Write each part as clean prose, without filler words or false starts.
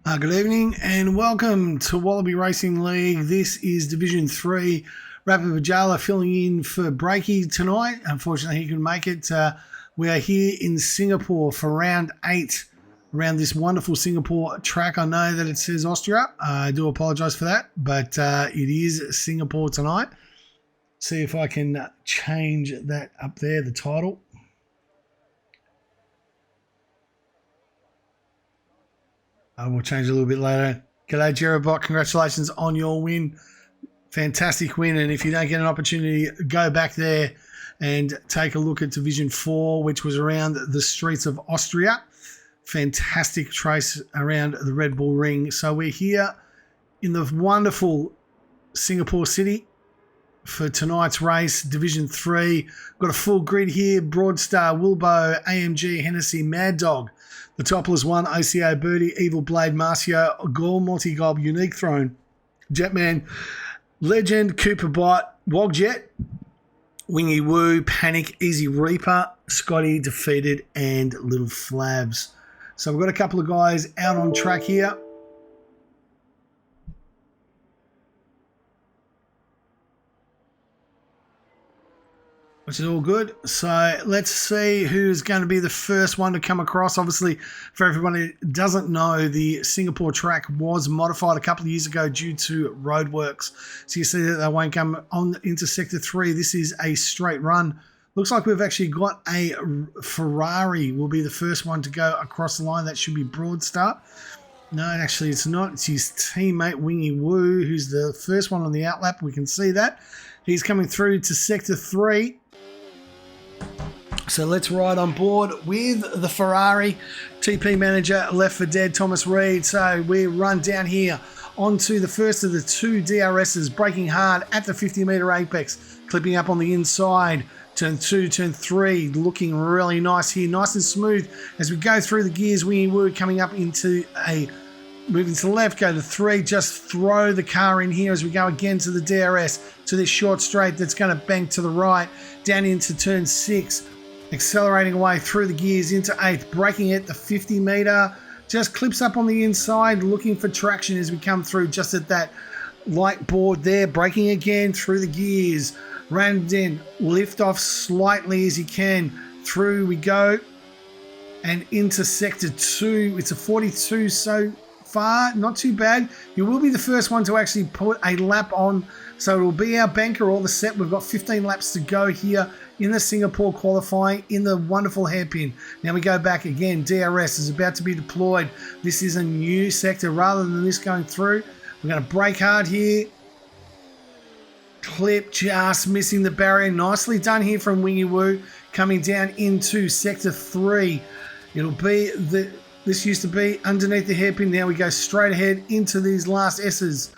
Good evening and welcome to Wallaby Racing League. This is Division 3. Rapid Vajala filling in for Breaky tonight. Unfortunately, he couldn't make it. We are here in Singapore for round 8 around this wonderful Singapore track. I know that it says Austria. I do apologise for that, but it is Singapore tonight. See if I can change that up there, the title. We'll change a little bit later. G'day, Jerabot. Congratulations on your win. Fantastic win. And if you don't get an opportunity, go back there and take a look at Division 4, which was around the streets of Austria. Fantastic race around the Red Bull Ring. So we're here in the wonderful Singapore City for tonight's race, Division 3. Got a full grid here. Broadstar, Wilbo, AMG, Hennessy, Mad Dog. The Topless One, OCO, Birdie, Evil Blade, Marcio, Gore, Multi-Gob, Unique Throne, Jetman, Legend, Cooper Bot, Wogjet, Wingy Woo, Panic, Easy Reaper, Scotty, Defeated, and Little Flabs. So we've got a couple of guys out on track here. Which is all good. So let's see who's going to be the first one to come across. Obviously, for everybody who doesn't know, the Singapore track was modified a couple of years ago due to roadworks. So you see that they won't come on into Sector 3. This is a straight run. Looks like we've actually got a Ferrari will be the first one to go across the line. That should be Broadstar. No, actually it's not. It's his teammate Wingy Woo, who's the first one on the outlap. We can see that. He's coming through to Sector 3. So let's ride on board with the Ferrari. TP manager left for dead, Thomas Reed. So we run down here onto the first of the two DRSs, braking hard at the 50-metre apex, clipping up on the inside. Turn 2, turn 3, looking really nice here, nice and smooth as we go through the gears. Wingy Woo coming up into a moving to the left, go to 3, just throw the car in here as we go again to the DRS, to this short straight that's going to bank to the right, down into turn 6, accelerating away through the gears into 8th, braking at the 50 metre, just clips up on the inside, looking for traction as we come through just at that light board there, braking again through the gears, round in, lift off slightly as you can, through we go, and into Sector 2, it's a 42 so far, not too bad. You will be the first one to actually put a lap on, so it will be our banker all the set. We've got 15 laps to go here in the Singapore qualifying in the wonderful hairpin. Now we go back again. DRS is about to be deployed. This is a new sector rather than this going through. We're going to brake hard here. Clip, just missing the barrier. Nicely done here from Wingy Woo. Coming down into Sector 3. It'll be this used to be underneath the hairpin. Now we go straight ahead into these last S's.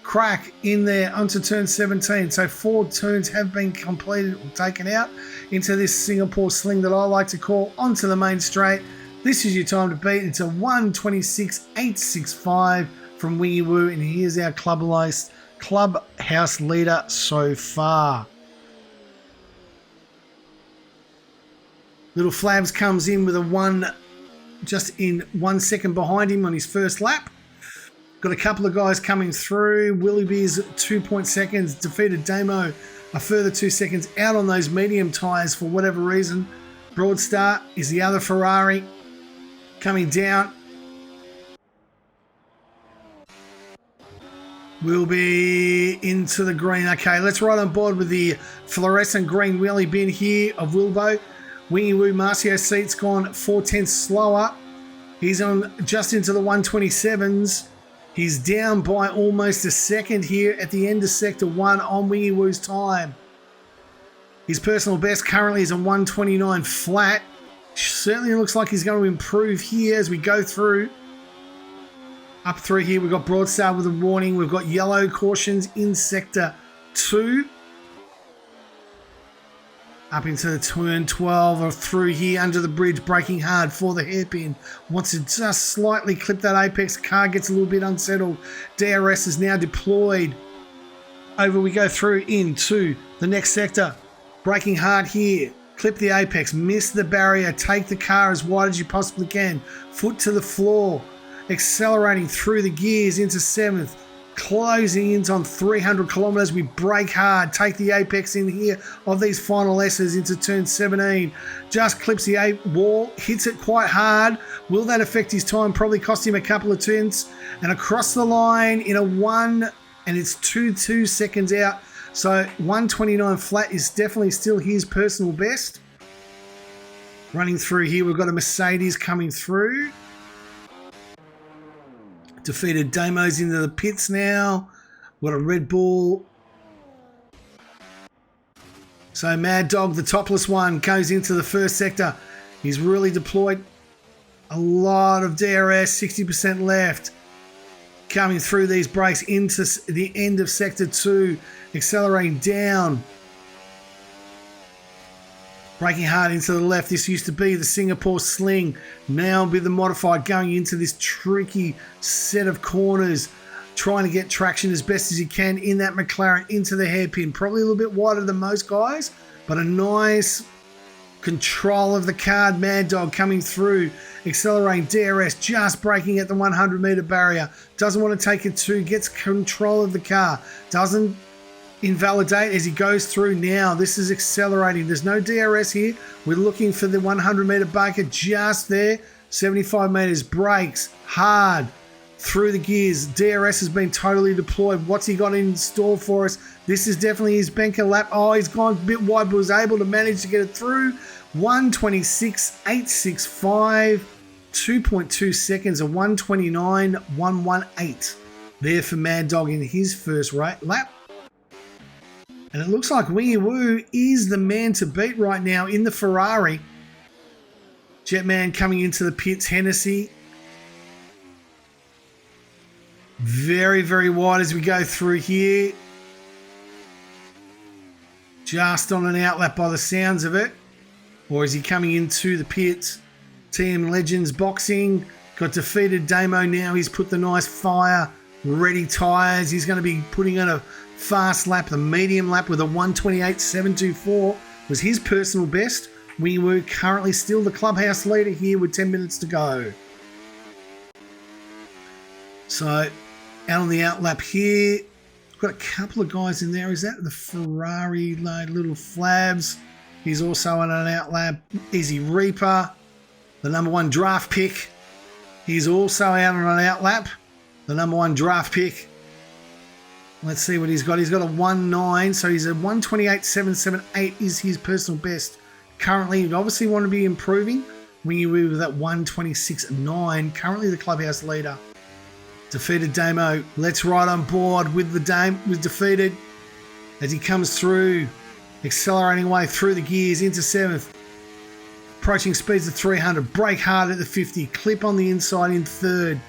Crack in there onto turn 17. So 4 turns have been completed or taken out into this Singapore sling that I like to call onto the main straight. This is your time to beat. It's a 1:26.865 from Wingy Woo, and he is our clubhouse leader so far. Little Flabs comes in with a 1, just in 1 second behind him on his first lap. Got a couple of guys coming through. Willoughby's 2 seconds, defeated Damo a further 2 seconds out on those medium tyres for whatever reason. Broadstar is the other Ferrari coming down. We'll be into the green. Okay, let's ride on board with the fluorescent green wheelie bin here of Wilbo. Wingy Woo Marcio seat's gone 4/10 slower. He's on just into the 127s. He's down by almost a second here at the end of Sector 1 on Wingy Woo's time. His personal best currently is a 129 flat. Certainly looks like he's going to improve here as we go through. Up through here, we've got Broadstar with a warning. We've got yellow cautions in Sector 2. Up into the turn 12 or through here under the bridge, braking hard for the hairpin. Wants to just slightly clip that apex. Car gets a little bit unsettled. DRS is now deployed. Over we go through into the next sector. Braking hard here. Clip the apex. Miss the barrier. Take the car as wide as you possibly can. Foot to the floor. accelerating through the gears into 7th, closing in on 300 kilometers. We brake hard, take the apex in here of these final S's into turn 17. Just clips the 8 wall, hits it quite hard. Will that affect his time? Probably cost him a couple of turns. And across the line in a 1, and it's 2 seconds out. So 1:29 flat is definitely still his personal best. Running through here, we've got a Mercedes coming through. Defeated Damo's into the pits now. Got a Red Bull. So Mad Dog, the topless one, goes into the first sector. He's really deployed a lot of DRS, 60% left. Coming through these brakes into the end of sector 2, accelerating down. Braking hard into the left. This used to be the Singapore Sling. Now with the modified going into this tricky set of corners. Trying to get traction as best as you can in that McLaren into the hairpin. Probably a little bit wider than most guys, but a nice control of the card. Mad Dog coming through. Accelerating DRS, just braking at the 100 meter barrier. Doesn't want to take it to, gets control of the car. Doesn't invalidate as he goes through now. This is accelerating. There's no DRS here. We're looking for the 100 meter bunker just there. 75 meters, brakes hard through the gears. DRS has been totally deployed. What's he got in store for us? This is definitely his banker lap. Oh, he's gone a bit wide, but was able to manage to get it through. 1:26.865, 2.2 seconds, a 1:29.118 there for Mad Dog in his first lap. And it looks like Wingy Woo is the man to beat right now in the Ferrari. Jetman coming into the pits, Hennessy. Very, very wide as we go through here. Just on an outlap by the sounds of it. Or is he coming into the pits? Team Legends Boxing. Got defeated Damo now. He's put the nice fire ready tyres. He's going to be putting on a fast lap, the medium lap with a 1:28.724 was his personal best. We were currently still the clubhouse leader here with 10 minutes to go. So out on the outlap here, got a couple of guys in there. Is that the Ferrari little Flabs? He's also on an outlap. Easy Reaper, the number 1 draft pick. He's also out on an outlap, the number 1 draft pick. Let's see what he's got. He's got a 1:9, so he's a 1:28.778 is his personal best. Currently, you'd obviously want to be improving. Wingy Woo with that 1:26.9. Currently the clubhouse leader. Defeated Damo. Let's ride on board with the Dame. Was defeated as he comes through, accelerating away through the gears into 7th. Approaching speeds of 300. Brake hard at the 50. Clip on the inside in 3rd.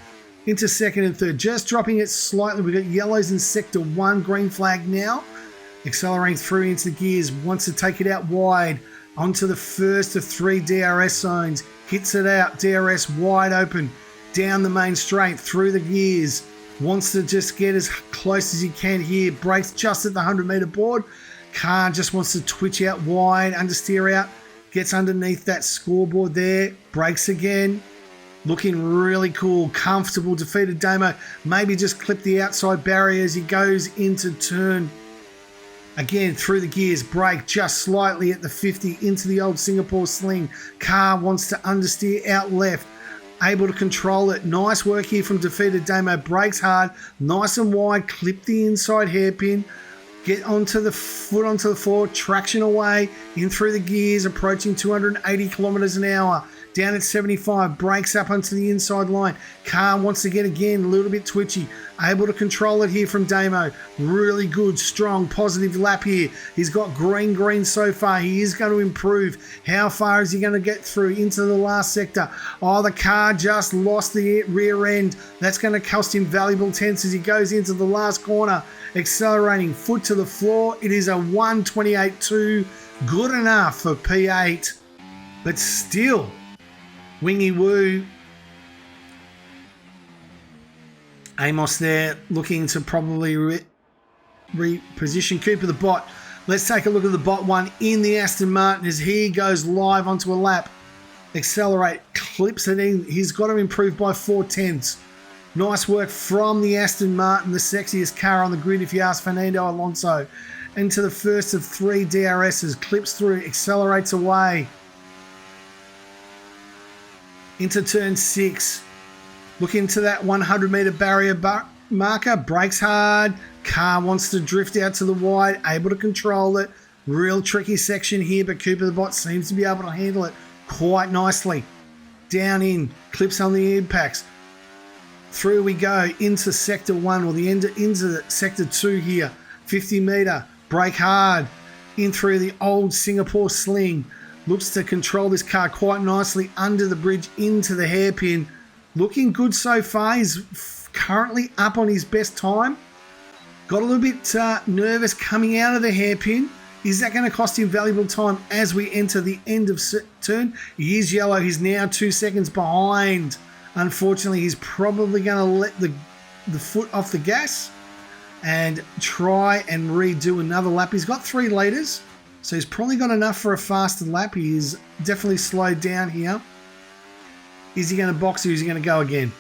Into 2nd and 3rd, just dropping it slightly. We've got yellows in sector 1, green flag now. Accelerating through into the gears, wants to take it out wide onto the first of 3 DRS zones. Hits it out, DRS wide open, down the main straight, through the gears. Wants to just get as close as he can here. Brakes just at the 100 meter board. Car just wants to twitch out wide, understeer out. Gets underneath that scoreboard there. Brakes again. Looking really cool, comfortable. Defeated Damo. Maybe just clip the outside barrier as he goes into turn. Again, through the gears. Brake just slightly at the 50 into the old Singapore Sling. Car wants to understeer out left. Able to control it. Nice work here from Defeated Damo. Brakes hard. Nice and wide. Clip the inside hairpin. Get onto the foot onto the floor. Traction away. In through the gears. Approaching 280 kilometers an hour. Down at 75, brakes up onto the inside line. Car wants to get again, a little bit twitchy. Able to control it here from Damo. Really good, strong, positive lap here. He's got green so far. He is going to improve. How far is he going to get through into the last sector? Oh, the car just lost the rear end. That's going to cost him valuable tenths as he goes into the last corner. Accelerating, foot to the floor. It is a 1:28.2. Good enough for P8. But still, Wingy Woo. Amos there looking to probably reposition Cooper the bot. Let's take a look at the bot one in the Aston Martin as he goes live onto a lap. Accelerate, clips it in. He's got to improve by 4/10. Nice work from the Aston Martin, the sexiest car on the grid if you ask Fernando Alonso. Into the first of 3 DRSs, clips through, accelerates away. Into turn 6. Look into that 100 metre barrier marker, brakes hard. Car wants to drift out to the wide, able to control it. Real tricky section here, but Cooper the Bot seems to be able to handle it quite nicely. Down in, clips on the impacts. Through we go into sector 1, or the end into sector 2 here. 50 metre, brake hard. In through the old Singapore sling. Looks to control this car quite nicely under the bridge into the hairpin. Looking good so far. He's currently up on his best time. Got a little bit nervous coming out of the hairpin. Is that going to cost him valuable time as we enter the end of turn? He is yellow. He's now 2 seconds behind. Unfortunately, he's probably going to let the foot off the gas and try and redo another lap. He's got 3 litres, so he's probably got enough for a faster lap. He is definitely slowed down here. Is he going to box or is he going to go again?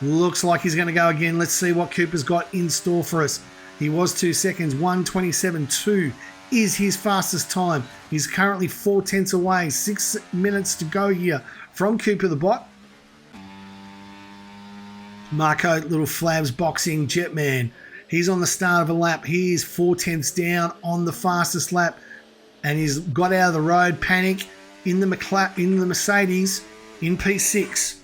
Looks like he's going to go again. Let's see what Cooper's got in store for us. He was 2 seconds. 1:27.2 is his fastest time. He's currently 4 tenths away. 6 minutes to go here from Cooper the Bot. Marco Little Flabs boxing Jetman. He's on the start of a lap. He is 4 tenths down on the fastest lap, and he's got out of the road. Panic in the Mercedes in P6.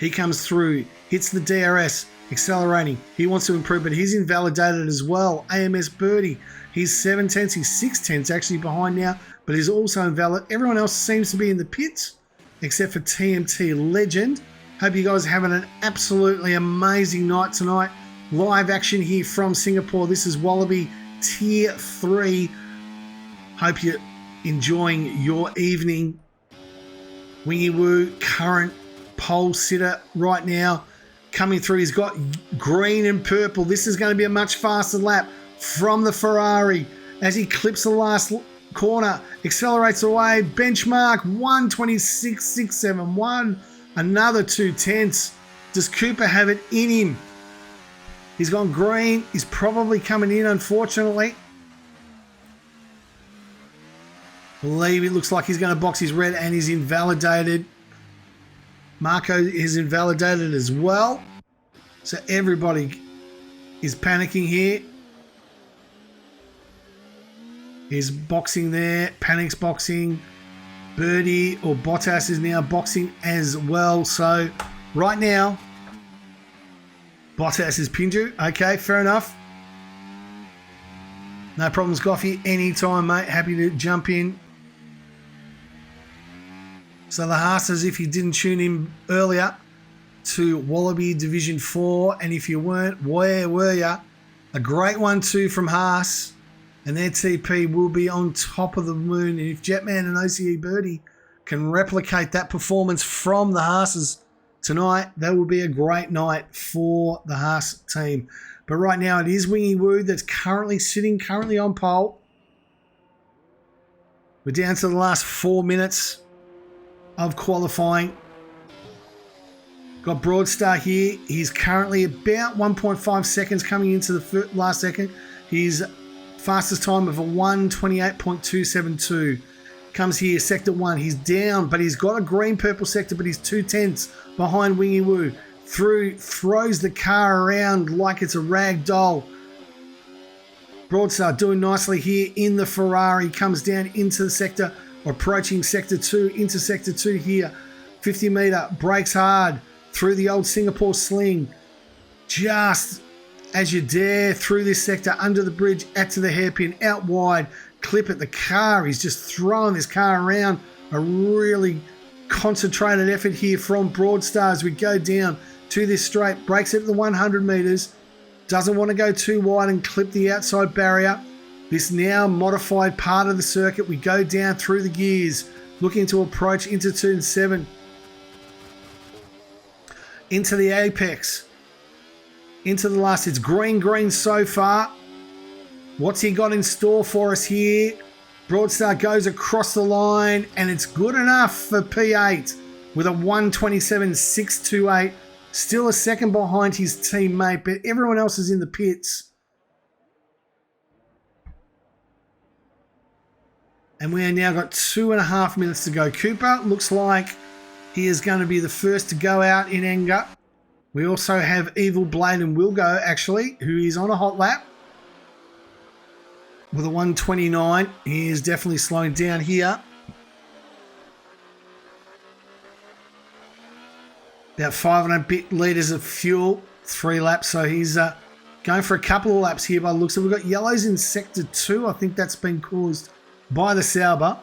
He comes through, hits the DRS, accelerating. He wants to improve, but he's invalidated as well. AMS Birdie. He's 7 tenths. He's 6 tenths actually behind now, but he's also invalid. Everyone else seems to be in the pits except for TMT Legend. Hope you guys are having an absolutely amazing night tonight. Live action here from Singapore. This is Wallaby Tier 3. Hope you're enjoying your evening. Wingy Woo, current pole sitter right now. Coming through, he's got green and purple. This is going to be a much faster lap from the Ferrari as he clips the last corner. Accelerates away. Benchmark 1:26.671. Another 2 tenths. Does Cooper have it in him? He's gone green. He's probably coming in, unfortunately. Believe it looks like he's going to box his red, and he's invalidated. Marco is invalidated as well. So everybody is panicking here. He's boxing there. Panic's boxing. Birdie or Bottas is now boxing as well. So right now, Bottas is Pinju. Okay, fair enough. No problems, Goffy. Anytime, mate. Happy to jump in. So the Haasers, if you didn't tune in earlier to Wallaby Division 4, and if you weren't, where were you? A great 1-2 from Haas, and their TP will be on top of the moon. And if Jetman and OCE Birdie can replicate that performance from the Haasers tonight, that will be a great night for the Haas team. But right now it is Wingy Woo that's currently on pole. We're down to the last 4 minutes of qualifying. Got Broadstar here. He's currently about 1.5 seconds coming into the last second. His fastest time of a 1:28.272. Comes here, sector 1. He's down, but he's got a green-purple sector, but he's 2 tenths behind Wingy Woo. Throws the car around like it's a rag doll. Broadstar doing nicely here in the Ferrari. Comes down into the sector, approaching sector 2, into sector 2 here. 50 metre, brakes hard through the old Singapore sling. Just as you dare through this sector, under the bridge, out to the hairpin, out wide, clip at the car. He's just throwing this car around. A really concentrated effort here from Broadstar as we go down to this straight. Breaks it at the 100 metres. Doesn't want to go too wide and clip the outside barrier. This now modified part of the circuit. We go down through the gears, looking to approach into turn 7. Into the apex. Into the last. It's green so far. What's he got in store for us here? Broadstar goes across the line, and it's good enough for P8 with a 1:27.628. Still a second behind his teammate, but everyone else is in the pits. And we have now got 2.5 minutes to go. Cooper looks like he is going to be the first to go out in anger. We also have Evil Blade and Will Go, actually, who is on a hot lap with a 129. He is definitely slowing down here. About 500 litres of fuel, 3 laps. So he's going for a couple of laps here by the looks of it. We've got yellows in sector 2. I think that's been caused by the Sauber.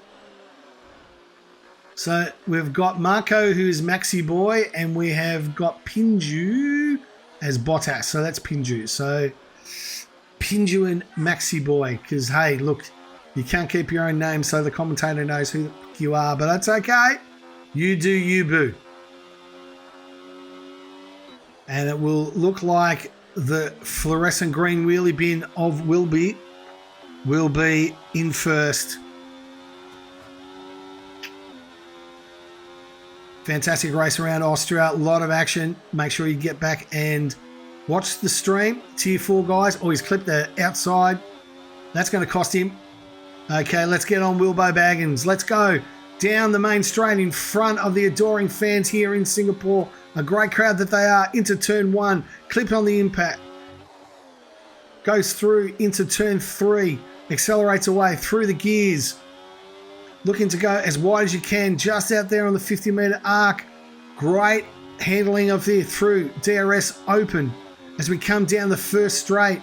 So we've got Marco, who's Maxi Boy, and we have got Pinju as Bottas. So that's Pinju. So Pinju and Maxi Boy, because, hey, look, you can't keep your own name so the commentator knows who you are, but that's okay. You do you, boo. And it will look like the fluorescent green wheelie bin of will be in first. Fantastic race around Austria. A lot of action. Make sure you get back and watch the stream. Tier 4 guys. Oh, he's clipped the outside. That's going to cost him. Okay, let's get on Wilbo Baggins. Let's go down the main straight in front of the adoring fans here in Singapore. A great crowd that they are. Into turn 1. Clip on the impact. Goes through into turn 3. Accelerates away through the gears. Looking to go as wide as you can. Just out there on the 50-metre arc. Great handling of there through DRS open. As we come down the first straight.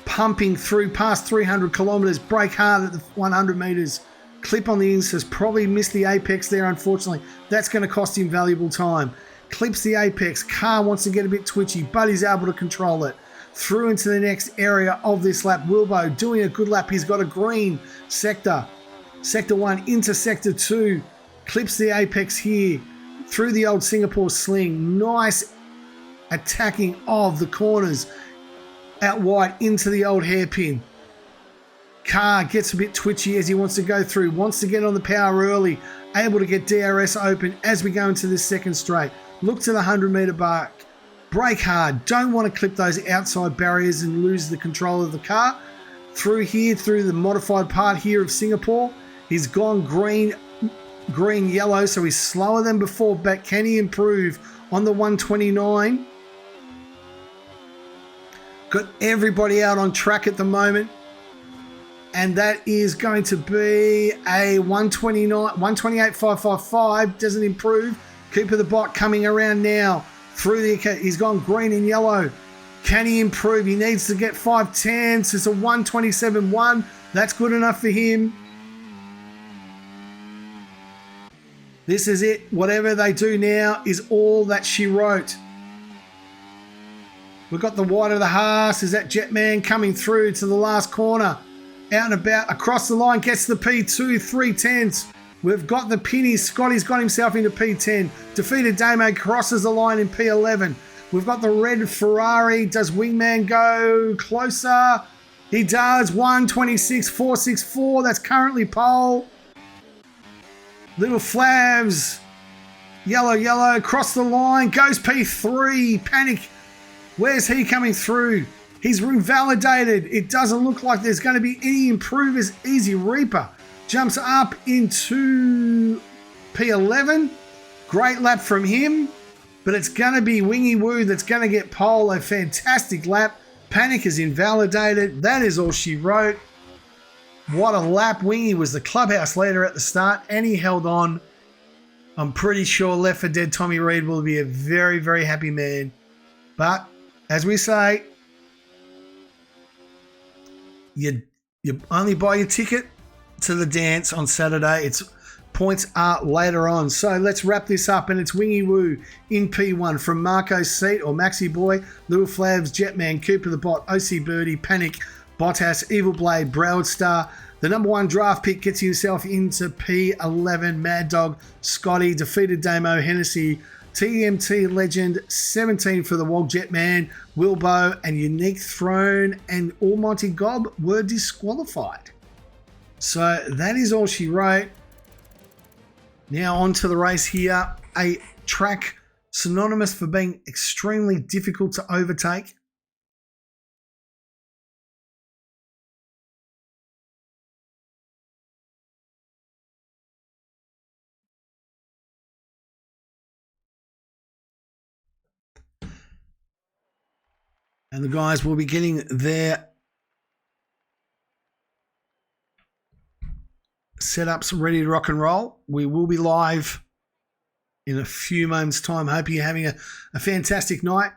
Pumping through past 300 kilometres. Brake hard at the 100 metres. Clip on the insers, probably missed the apex there, unfortunately. That's going to cost him valuable time. Clips the apex. Car wants to get a bit twitchy, but he's able to control it. Through into the next area of this lap. Wilbo doing a good lap. He's got a green sector. Sector 1 into Sector 2. Clips the apex here. Through the old Singapore sling. Nice attacking of the corners. Out wide into the old hairpin. Car gets a bit twitchy as he wants to go through, wants to get on the power early, able to get DRS open as we go into this second straight. Look to the 100-metre mark. Brake hard. Don't want to clip those outside barriers and lose the control of the car. Through here, through the modified part here of Singapore, he's gone green, yellow, so he's slower than before, but can he improve on the 129? Got everybody out on track at the moment. And that is going to be a 128.555. Doesn't improve. Cooper the Bot coming around now. Through the, he's gone green and yellow. Can he improve? He needs to get 5 tenths. It's a 127.1. That's good enough for him. This is it. Whatever they do now is all that she wrote. We've got the white of the Haas. Is that Jetman coming through to the last corner? Out and about, across the line, gets the P2, 3 tenths. We've got the Pinny. Scotty's got himself into P10. Defeated Damo crosses the line in P11. We've got the red Ferrari. Does Wingman go closer? He does. 126.464. That's currently pole. Little Flavs. Yellow, across the line. Goes P3. Panic. Where's he coming through? He's revalidated. It doesn't look like there's going to be any improvers. Easy Reaper jumps up into P11. Great lap from him. But it's going to be Wingy Woo that's going to get pole. A fantastic lap. Panic is invalidated. That is all she wrote. What a lap. Wingy was the clubhouse leader at the start and he held on. I'm pretty sure Left 4 Dead Tommy Reed will be a very, very happy man. But as we say, you only buy your ticket to the dance on Saturday. Its points are later on. So let's wrap this up. And it's Wingy Woo in P1 from Marco's seat or Maxi Boy, Little Flavs, Jetman, Cooper the Bot, OC Birdie, Panic, Bottas, Evil Blade, Broward Star. The number 1 draft pick gets himself into P11. Mad Dog, Scotty, Defeated Damo, Hennessy, TMT Legend, 17 for the Wog Jetman, Wilbo, and Unique Throne and Almighty Gob were disqualified. So that is all she wrote. Now on to the race here. A track synonymous for being extremely difficult to overtake. And the guys will be getting their setups ready to rock and roll. We will be live in a few moments' time. Hope you're having a fantastic night.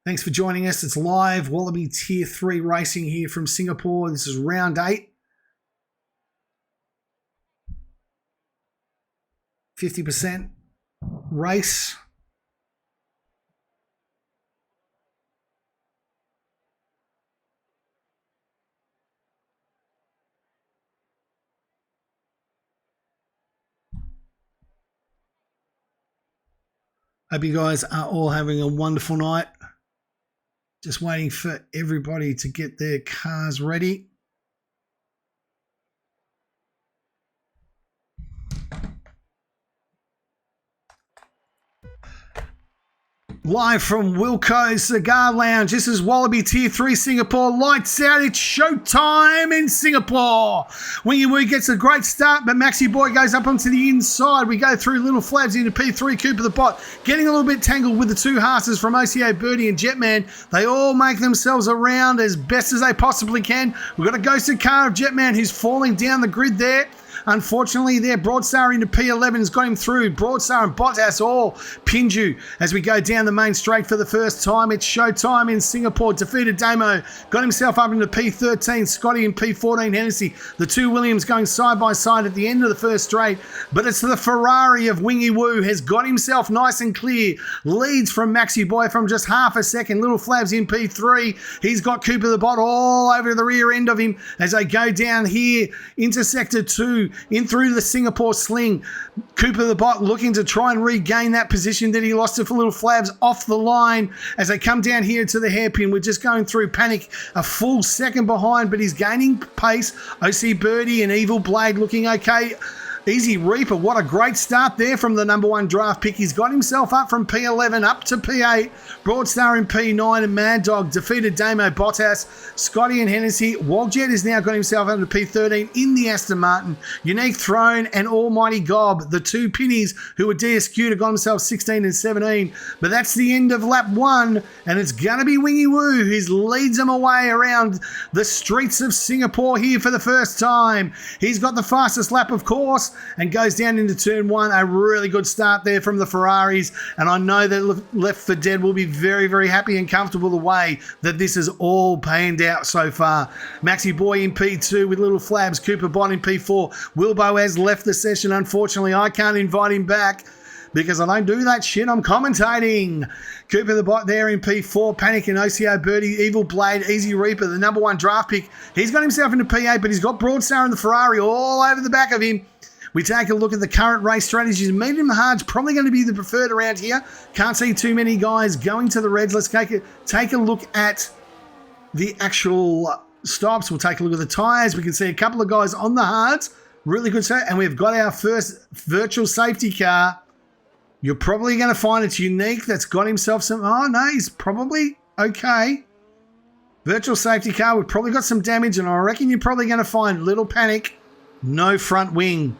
Thanks for joining us. It's live Wallaby Tier 3 racing here from Singapore. This is round 8. 50% race. Hope you guys are all having a wonderful night. Just waiting for everybody to get their cars ready. Live from Wilco's Cigar Lounge. This is Wallaby Tier 3 Singapore. Lights out. It's showtime in Singapore. Wingy Woo gets a great start, but Maxi Boy goes up onto the inside. We go through Little Flabs into P3. Cooper the Bot getting a little bit tangled with the two Haasers from OCO Birdie and Jetman. They all make themselves around as best as they possibly can. We've got a ghosted car of Jetman who's falling down the grid there. Unfortunately, there, Broadstar into P11 has got him through. Broadstar and Bottas all Pinju as we go down the main straight for the first time. It's showtime in Singapore. Defeated Damo, got himself up into P13. Scotty in P14. Hennessy, the two Williams going side by side at the end of the first straight. But it's the Ferrari of Wingy Woo has got himself nice and clear. Leads from Maxi Boy from just half a second. Little Flabs in P3. He's got Cooper the Bot all over the rear end of him as they go down here into Sector 2. In through the Singapore sling. Cooper the Bot looking to try and regain that position that he lost to for Little Flabs off the line as they come down here to the hairpin. We're just going through Panic a full second behind, but he's gaining pace. OC Birdie and Evil Blade looking okay. Easy Reaper, what a great start there from the number 1 draft pick. He's got himself up from P11 up to P8. Broadstar in P9 and Mad Dog defeated Damo, Bottas, Scotty and Hennessy. Wogjet has now got himself up to P13 in the Aston Martin. Unique Throne and Almighty Gob, the two Pinnies who were DSQ'd, have got themselves 16 and 17. But that's the end of lap 1, and it's going to be Wingy Woo who leads them away around the streets of Singapore here for the first time. He's got the fastest lap, of course, and goes down into turn 1. A really good start there from the Ferraris, and I know that Left for Dead will be very, very happy and comfortable the way that this has all panned out so far. Maxi Boy in P2 with Little Flabs, Cooper Bot in P4. Wilbo has left the session. Unfortunately, I can't invite him back because I don't do that shit. I'm commentating. Cooper the Bot there in P4. Panic and OCO Birdie. Evil Blade. Easy Reaper, the number 1 draft pick. He's got himself into P8, but he's got Broadstar and the Ferrari all over the back of him. We take a look at the current race strategies. Medium hard's probably going to be the preferred around here. Can't see too many guys going to the reds. Let's take a look at the actual stops. We'll take a look at the tyres. We can see a couple of guys on the hards. Really good set. And we've got our first virtual safety car. You're probably going to find it's unique. That's got himself some... Oh, no, he's probably okay. Virtual safety car. We've probably got some damage, and I reckon you're probably going to find Little Panic. No front wing.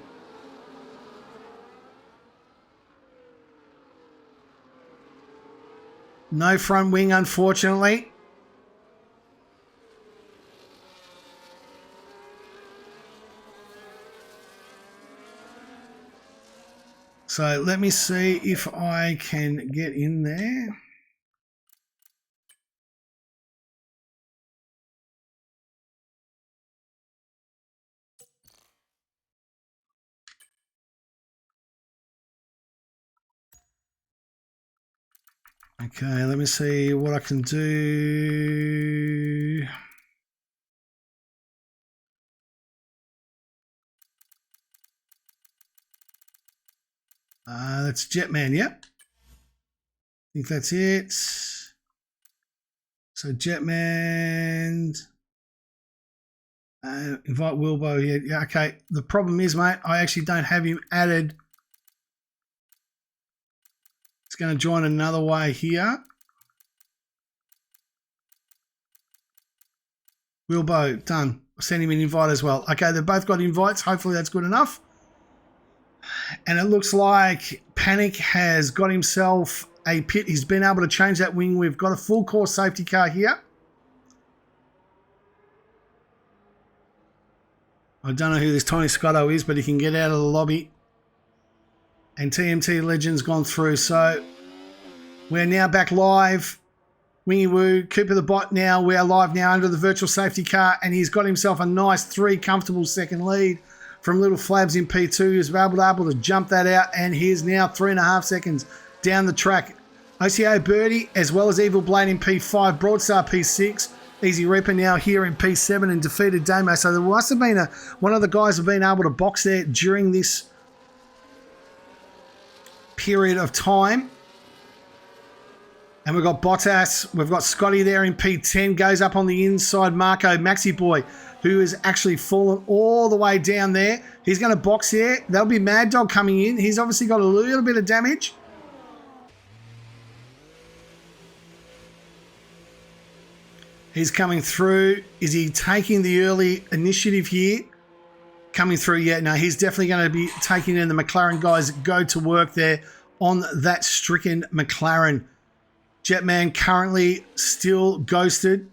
No front wing, unfortunately. So let me see if I can get in there. Okay, let me see what I can do. That's Jetman, yep. I think that's it. So Jetman. Invite Wilbo here. Yeah, okay. The problem is, mate, I actually don't have him added. It's going to join another way here. Wilbo, done. Send him an invite as well. Okay, they've both got invites. Hopefully that's good enough. And it looks like Panic has got himself a pit. He's been able to change that wing. We've got a full course safety car here. I don't know who this Tony Scotto is, but he can get out of the lobby. And TMT Legend's gone through. So we're now back live. Wingy Woo, Cooper the Bot now. We are live now under the virtual safety car, and he's got himself a nice 3 comfortable second lead from Little Flabs in P2. He was able to jump that out, and he's now 3.5 seconds down the track. OCO Birdie, as well as Evil Blade in P5, Broadstar P6, Easy Reaper now here in P7 and defeated Damo. So there must have been one of the guys have been able to box there during this period of time. And we've got Bottas, we've got Scotty there in P10, goes up on the inside, Marco Maxi Boy, who has actually fallen all the way down there. He's going to box here. That'll be Mad Dog coming in. He's obviously got a little bit of damage. He's coming through. Is he taking the early initiative here? Coming through yet? No, he's definitely going to be taking in the McLaren guys. Go to work there on that stricken McLaren. Jetman currently still ghosted.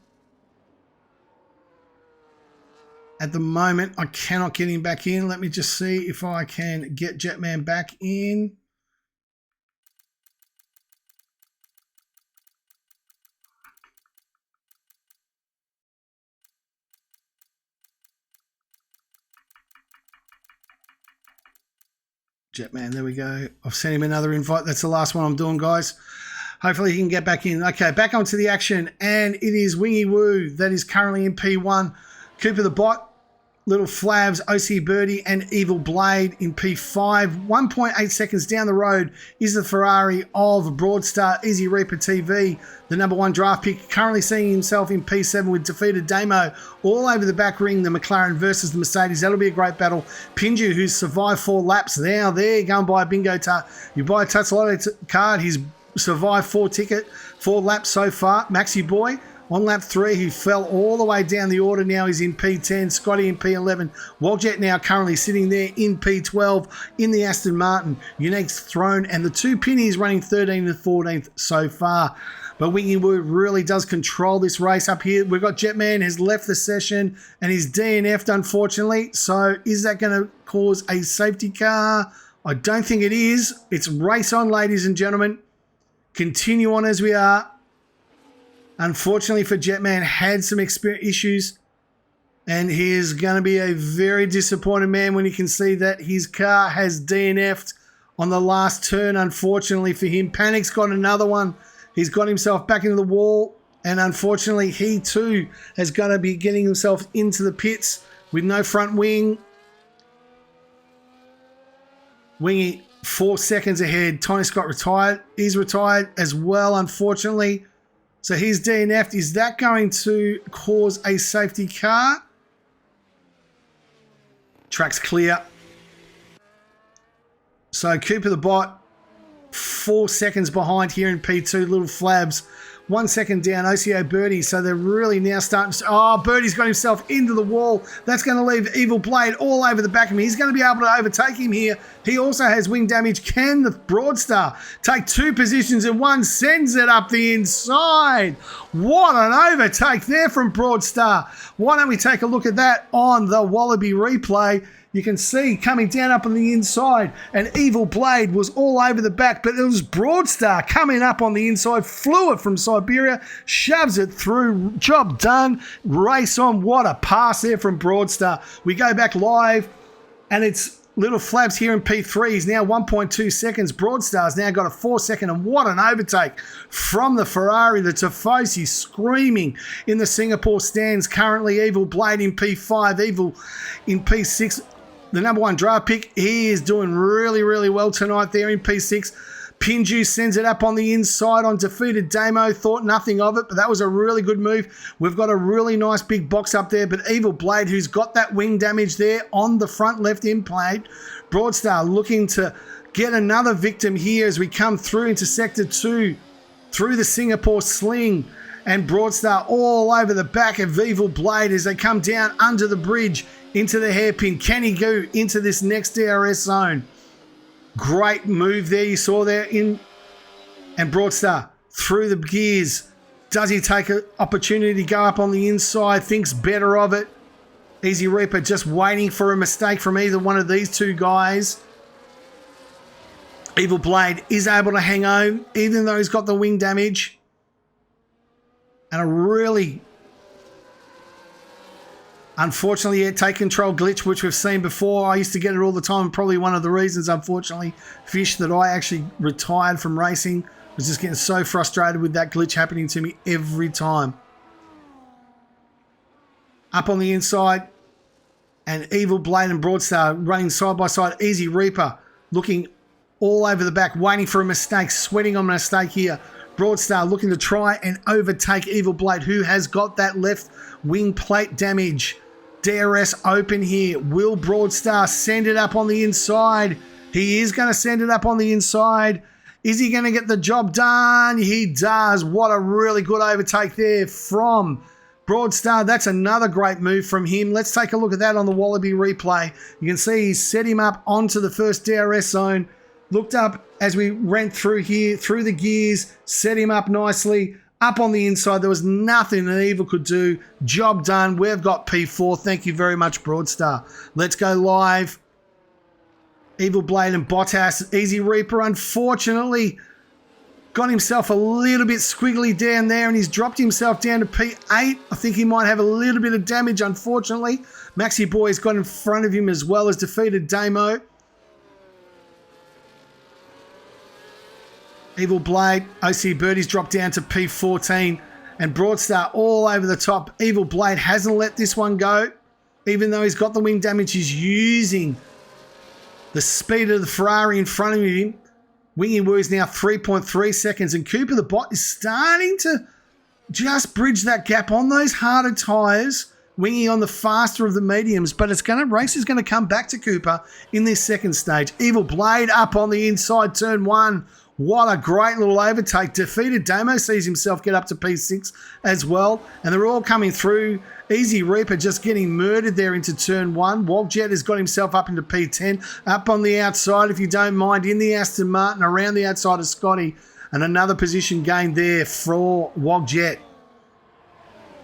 At the moment, I cannot get him back in. Let me just see if I can get Jetman back in. Jetman, there we go. I've sent him another invite. That's the last one I'm doing, guys. Hopefully he can get back in. Okay, back onto the action. And it is Wingy Woo that is currently in P1. Cooper the Bot, Little Flavs, OC Birdie, and Evil Blade in P5. 1.8 seconds down the road is the Ferrari of Broadstar Easy Reaper TV, the #1 draft pick, currently seeing himself in P7 with defeated Damo all over the back ring, the McLaren versus the Mercedes. That'll be a great battle. Pinju, who's survived 4 laps. Now there, go and buy a bingo you buy a Tatsalotto card. He's survived 4 laps so far. Maxi Boy on lap 3, he fell all the way down the order. Now he's in P10. Scotty in P11. Waljet now currently sitting there in P12 in the Aston Martin. Unique's Throne, and the 2 Pinnies running 13th and 14th so far. But Wingy Woo really does control this race up here. We've got Jetman has left the session and he's DNF'd, unfortunately. So is that going to cause a safety car? I don't think it is. It's race on, ladies and gentlemen. Continue on as we are. Unfortunately for Jetman, had some issues, and he is going to be a very disappointed man when he can see that his car has DNF'd on the last turn, unfortunately for him. Panic's got another one. He's got himself back into the wall, and unfortunately he too has got to be getting himself into the pits with no front wing. Wingy 4 seconds ahead. Tony Scott retired. He's retired as well, unfortunately. So he's DNF'd. Is that going to cause a safety car? Track's clear. So Cooper the Bot, 4 seconds behind here in P2. Little Flabs, 1 second down. OCO Birdie. So they're really now starting to... Oh, Birdie's got himself into the wall. That's going to leave Evil Blade all over the back of him. He's going to be able to overtake him here. He also has wing damage. Can the Broadstar take 2 positions in one? Sends it up the inside. What an overtake there from Broadstar. Why don't we take a look at that on the Wallaby replay? You can see coming down up on the inside, and Evil Blade was all over the back, but it was Broadstar coming up on the inside, flew it from Siberia, shoves it through, job done, race on. What a pass there from Broadstar. We go back live, and it's Little Flabs here in P3. He's now 1.2 seconds. Broadstar's now got a 4 second, and what an overtake from the Ferrari. The Tifosi screaming in the Singapore stands. Currently, Evil Blade in P5, Evil in P6. The #1 draft pick, he is doing really, really well tonight there in P6. Pinju sends it up on the inside on defeated Damo. Thought nothing of it, but that was a really good move. We've got a really nice big box up there, but Evil Blade, who's got that wing damage there on the front left end plate. Broadstar looking to get another victim here as we come through into Sector 2, through the Singapore Sling, and Broadstar all over the back of Evil Blade as they come down under the bridge into the hairpin. Can he go into this next DRS zone? Great move there, you saw there in, and Broadstar through the gears. Does he take an opportunity to go up on the inside? Thinks better of it. Easy Reaper just waiting for a mistake from either one of these two guys. Evil Blade is able to hang on, even though he's got the wing damage. And a really, unfortunately, take control glitch, which we've seen before. I used to get it all the time. Probably one of the reasons, unfortunately, Fish, that I actually retired from racing. Was just getting so frustrated with that glitch happening to me every time. Up on the inside, and Evil Blade and Broadstar running side by side. Easy Reaper looking all over the back, waiting for a mistake, sweating on a mistake here. Broadstar looking to try and overtake Evil Blade, who has got that left wing plate damage. DRS open here. Will Broadstar send it up on the inside? He is going to send it up on the inside. Is he going to get the job done? He does. What a really good overtake there from Broadstar. That's another great move from him. Let's take a look at that on the Wallaby replay. You can see he set him up onto the first DRS zone. Looked up as we went through here, through the gears, set him up nicely. Up on the inside, there was nothing that Evil could do. Job done. We've got P4. Thank you very much, Broadstar. Let's go live. Evil Blade and Bottas. Easy Reaper, unfortunately, got himself a little bit squiggly down there, and he's dropped himself down to P8. I think he might have a little bit of damage, unfortunately. Maxi Boy's got in front of him as well as defeated Damo. Evil Blade, OC Birdie's dropped down to P14, and Broadstar all over the top. Evil Blade hasn't let this one go. Even though he's got the wing damage, he's using the speed of the Ferrari in front of him. Wingy Woo is now 3.3 seconds, and Cooper the Bot is starting to just bridge that gap on those harder tyres. Wingy on the faster of the mediums, but race is going to come back to Cooper in this second stage. Evil Blade up on the inside, turn 1. What a great little overtake. Defeated Damo sees himself get up to P6 as well. And they're all coming through. Easy Reaper just getting murdered there into turn 1. Wogjet has got himself up into P10. Up on the outside, if you don't mind, in the Aston Martin, around the outside of Scotty. And another position gained there for Wogjet.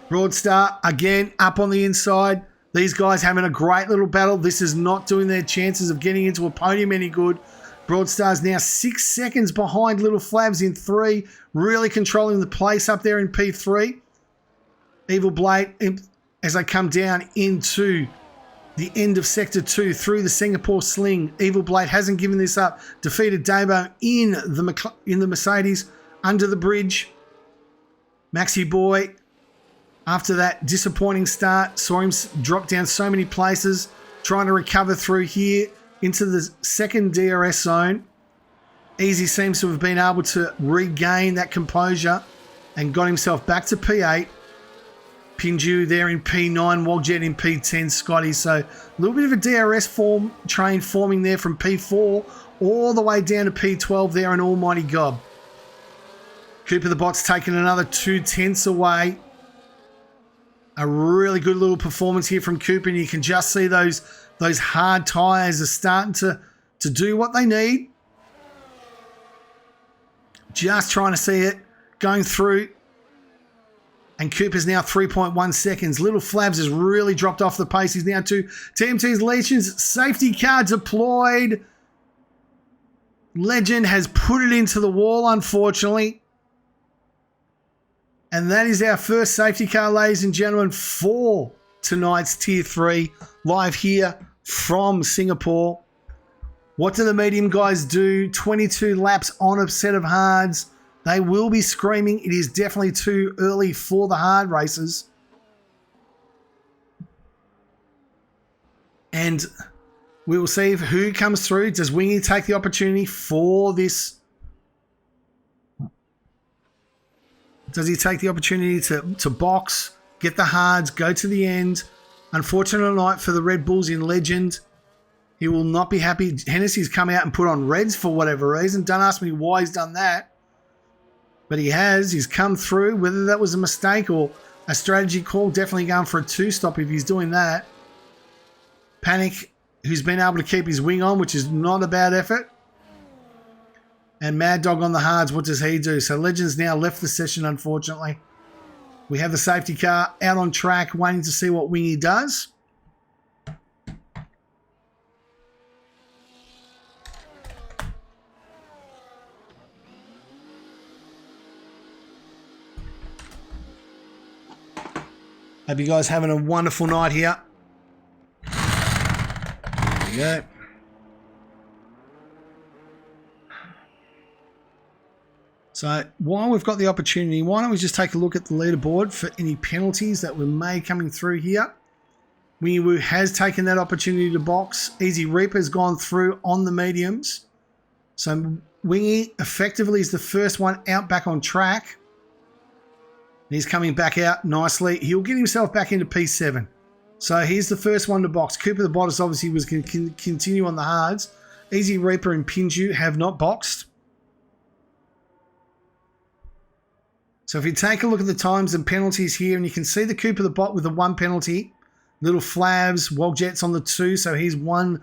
Broadstar, again, up on the inside. These guys having a great little battle. This is not doing their chances of getting into a podium any good. Broadstar's now 6 seconds behind Little Flavs in 3, really controlling the place up there in P3. Evil Blade, as they come down into the end of Sector 2 through the Singapore Sling. Evil Blade hasn't given this up. Defeated Damo in the Mercedes under the bridge. Maxi Boy, after that disappointing start, saw him drop down so many places, trying to recover through here into the second DRS zone. Easy seems to have been able to regain that composure and got himself back to P8. Pinju there in P9, Wogjet in P10, Scotty. So a little bit of a DRS train forming there from P4 all the way down to P12 there in Almighty Gob. Cooper the Bot's taken another 2/10 away. A really good little performance here from Cooper, and you can just see those hard tyres are starting to do what they need. Just trying to see it going through. And Cooper's now 3.1 seconds. Little Flabs has really dropped off the pace. He's now to TMT's Legends. Safety car deployed. Legend has put it into the wall, unfortunately. And that is our first safety car, ladies and gentlemen, for tonight's Tier 3, live here from Singapore. What do the medium guys do? 22 laps on a set of hards. They will be screaming. It is definitely too early for the hard races. And we will see who comes through. Does Wingy take the opportunity for this? Does he take the opportunity to box, get the hards, go to the end? Unfortunate night for the Red Bulls in Legend. He will not be happy. Hennessy's come out and put on reds for whatever reason. Don't ask me why he's done that. But he has. He's come through. Whether that was a mistake or a strategy call, definitely going for a two-stop if he's doing that. Panic, who's been able to keep his wing on, which is not a bad effort. And Mad Dog on the hards, what does he do? So Legends now left the session, unfortunately. We have the safety car out on track, waiting to see what Wingy does. Hope you guys having a wonderful night here. There we go. So while we've got the opportunity, why don't we just take a look at the leaderboard for any penalties that we may coming through here. Wingy Woo has taken that opportunity to box. Easy Reaper's gone through on the mediums. So Wingy effectively is the first one out back on track. He's coming back out nicely. He'll get himself back into P7. So he's the first one to box. Cooper the Bottas obviously was going to continue on the hards. Easy Reaper and Pinju have not boxed. So if you take a look at the times and penalties here, and you can see the Cooper the Bot with the one penalty. Little Flabs, Woljets on the 2. So he's one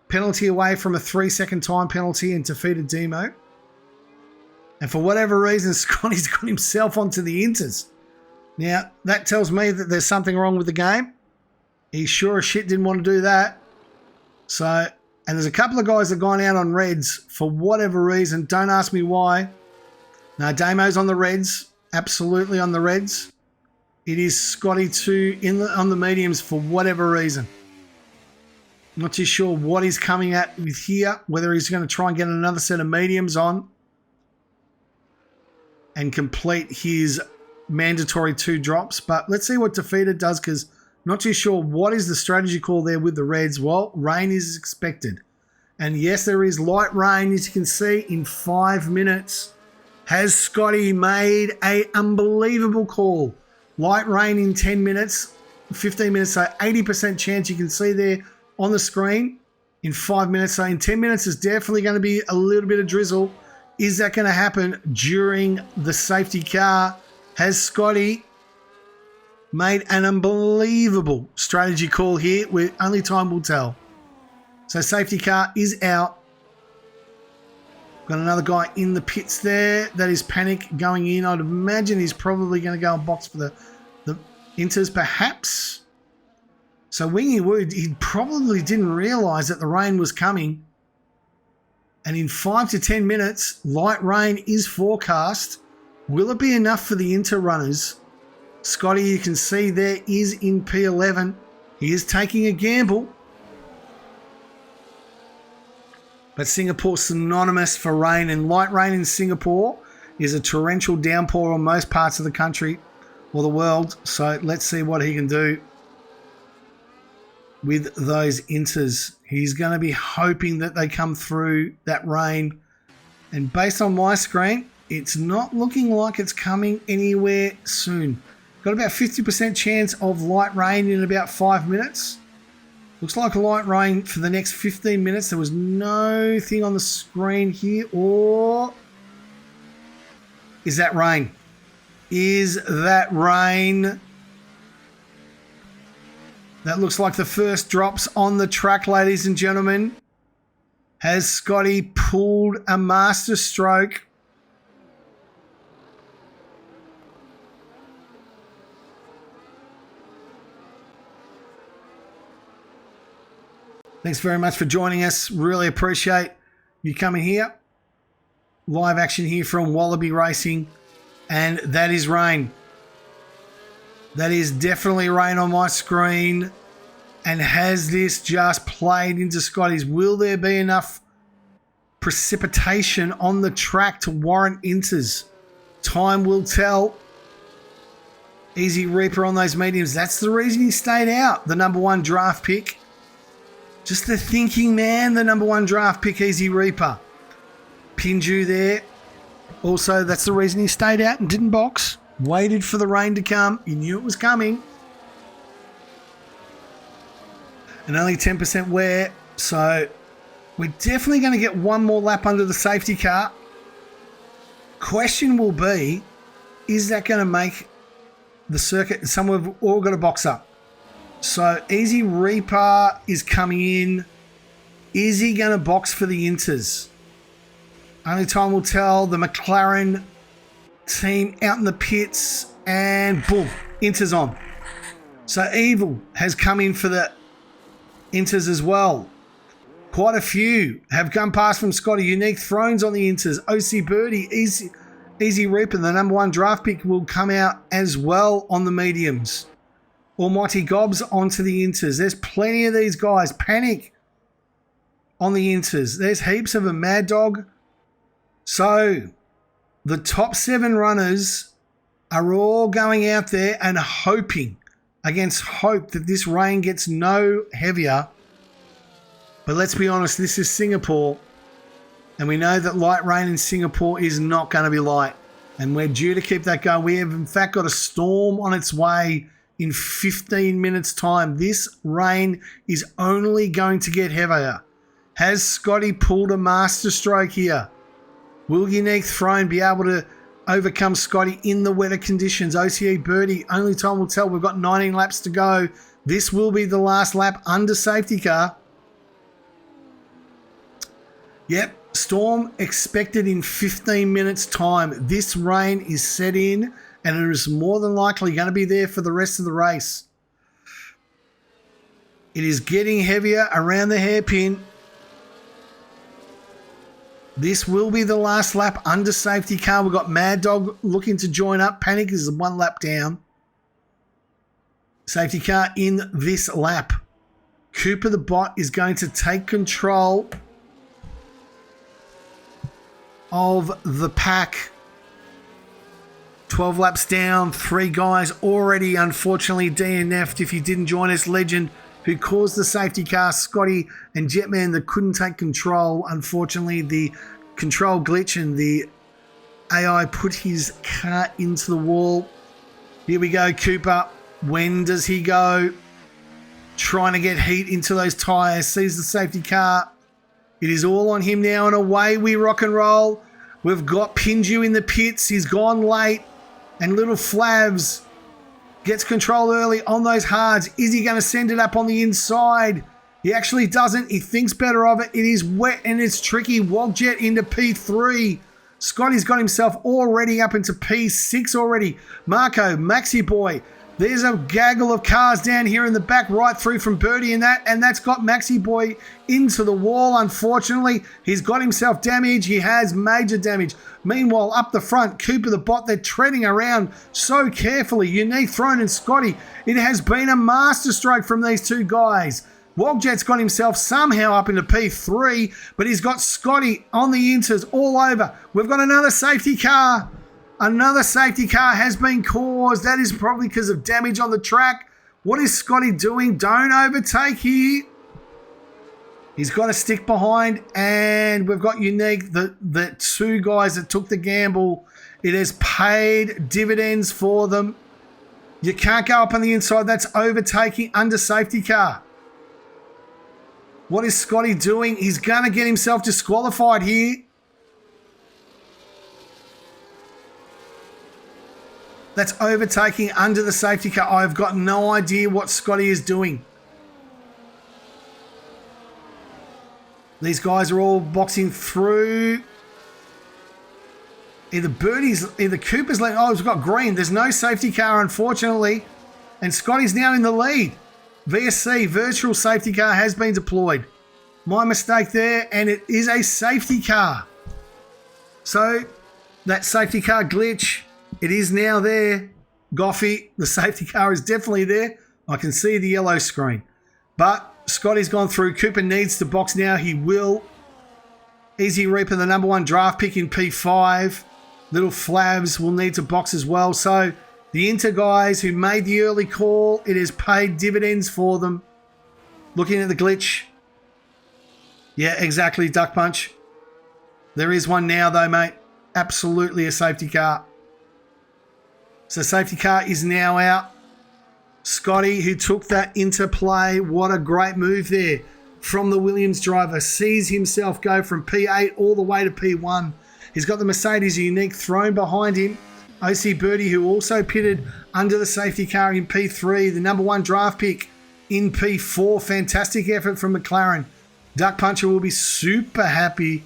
penalty away from a 3-second time penalty and defeated Demo. And for whatever reason, Scotty's got himself onto the inters. Now, that tells me that there's something wrong with the game. He sure as shit didn't want to do that. So, and there's a couple of guys that have gone out on reds for whatever reason. Don't ask me why. No, Damo's on the reds. Absolutely on the reds. It is Scotty 2 on the mediums for whatever reason. Not too sure what he's coming at with here. Whether he's going to try and get another set of mediums on and complete his mandatory 2 drops. But let's see what Defeated does, because not too sure what is the strategy call there with the reds. Well, rain is expected. And yes, there is light rain, as you can see, in 5 minutes. Has Scotty made an unbelievable call? Light rain in 10 minutes, 15 minutes, so 80% chance you can see there on the screen in 5 minutes. So in 10 minutes, there's definitely going to be a little bit of drizzle. Is that going to happen during the safety car? Has Scotty made an unbelievable strategy call here where only time will tell? So safety car is out. Got another guy in the pits there. That is Panic going in. I'd imagine he's probably going to go and box for the inters perhaps. So Wingy Woo, he probably didn't realise that the rain was coming. And in 5 to 10 minutes, light rain is forecast. Will it be enough for the inter runners? Scotty, you can see there, is in P11. He is taking a gamble. But Singapore's synonymous for rain, and light rain in Singapore is a torrential downpour on most parts of the country or the world. So let's see what he can do with those inters. He's going to be hoping that they come through that rain. And based on my screen, it's not looking like it's coming anywhere soon. Got about 50% chance of light rain in about 5 minutes. Looks like a light rain for the next 15 minutes. There was no thing on the screen here. Or is that rain? Is that rain? That looks like the first drops on the track, ladies and gentlemen. Has Scotty pulled a master stroke? Thanks very much for joining us. Really appreciate you coming here. Live action here from Wallaby Racing. And that is rain. That is definitely rain on my screen. And has this just played into Scotty's? Will there be enough precipitation on the track to warrant inters? Time will tell. Easy Reaper on those mediums. That's the reason he stayed out. The number 1 draft pick. Just the thinking man, the number 1 draft pick, Easy Reaper. Pinju there. Also, that's the reason he stayed out and didn't box. Waited for the rain to come. He knew it was coming. And only 10% wear. So we're definitely going to get one more lap under the safety car. Question will be, is that going to make the circuit? Some have all got to box up. So Easy Reaper is coming in. Is he going to box for the Inters? Only time will tell. The McLaren team out in the pits, and boom, Inters on. So Evil has come in for the Inters as well. Quite a few have come past from Scotty. Unique Thrones on the Inters. OC Birdie, Easy Reaper, the number one draft pick, will come out as well on the mediums. Almighty Gobs onto the Inters. There's plenty of these guys. Panic on the Inters. There's heaps of a Mad Dog. So the top 7 runners are all going out there and hoping against hope that this rain gets no heavier. But let's be honest, this is Singapore, and we know that light rain in Singapore is not going to be light, and we're due to keep that going. We have in fact got a storm on its way in 15 minutes time. This rain is only going to get heavier. Has Scotty pulled a master stroke here? Will Unique Throne be able to overcome Scotty in the wetter conditions? OCE Birdie, only time will tell. We've got 19 laps to go. This will be the last lap under safety car. Yep, storm expected in 15 minutes time. This rain is set in, and it is more than likely going to be there for the rest of the race. It is getting heavier around the hairpin. This will be the last lap under safety car. We've got Mad Dog looking to join up. Panic is 1 lap down. Safety car in this lap. Cooper the Bot is going to take control of the pack. 12 laps down. 3 guys already unfortunately DNF'd. If you didn't join us, Legend, who caused the safety car, Scotty and Jetman that couldn't take control. Unfortunately, the control glitch and the AI put his car into the wall. Here we go, Cooper. When does he go? Trying to get heat into those tyres. Sees the safety car. It is all on him now, and away we rock and roll. We've got Pinju in the pits. He's gone late. And Little Flavs gets control early on those hards. Is he going to send it up on the inside? He actually doesn't. He thinks better of it. It is wet and it's tricky. Wogjet into P3. Scotty's got himself already up into P6 already. Marco, Maxi Boy. There's a gaggle of cars down here in the back, right through from Birdie and that's got Maxi Boy into the wall. Unfortunately, he's got himself damage. He has major damage. Meanwhile, up the front, Cooper the Bot, they're treading around so carefully. Unique Throne and Scotty. It has been a masterstroke from these two guys. Wogjet's got himself somehow up into P3, but he's got Scotty on the Inters all over. We've got another safety car. Another safety car has been caused. That is probably because of damage on the track. What is Scotty doing? Don't overtake here. He's got to stick behind, and we've got Unique, the 2 guys that took the gamble. It has paid dividends for them. You can't go up on the inside. That's overtaking under safety car. What is Scotty doing? He's going to get himself disqualified here. That's overtaking under the safety car. I've got no idea what Scotty is doing. These guys are all boxing through. Either Cooper's letting... Oh, we've got green. There's no safety car, unfortunately. And Scotty's now in the lead. VSC, virtual safety car, has been deployed. My mistake there, and it is a safety car. So, that safety car glitch... It is now there. Goffy, the safety car is definitely there. I can see the yellow screen. But Scotty's gone through. Cooper needs to box now. He will. Easy Reaper, the number 1 draft pick in P5. Little Flavs will need to box as well. So the Inter guys who made the early call, it has paid dividends for them. Looking at the glitch. Yeah, exactly, Duck Punch. There is one now though, mate. Absolutely a safety car. So safety car is now out. Scotty, who took that into play, what a great move there. from the Williams driver. Sees himself go from P8 all the way to P1. He's got the Mercedes Unique Throne behind him. OC Birdie, who also pitted under the safety car in P3. The number 1 draft pick in P4. Fantastic effort from McLaren. Duck Puncher will be super happy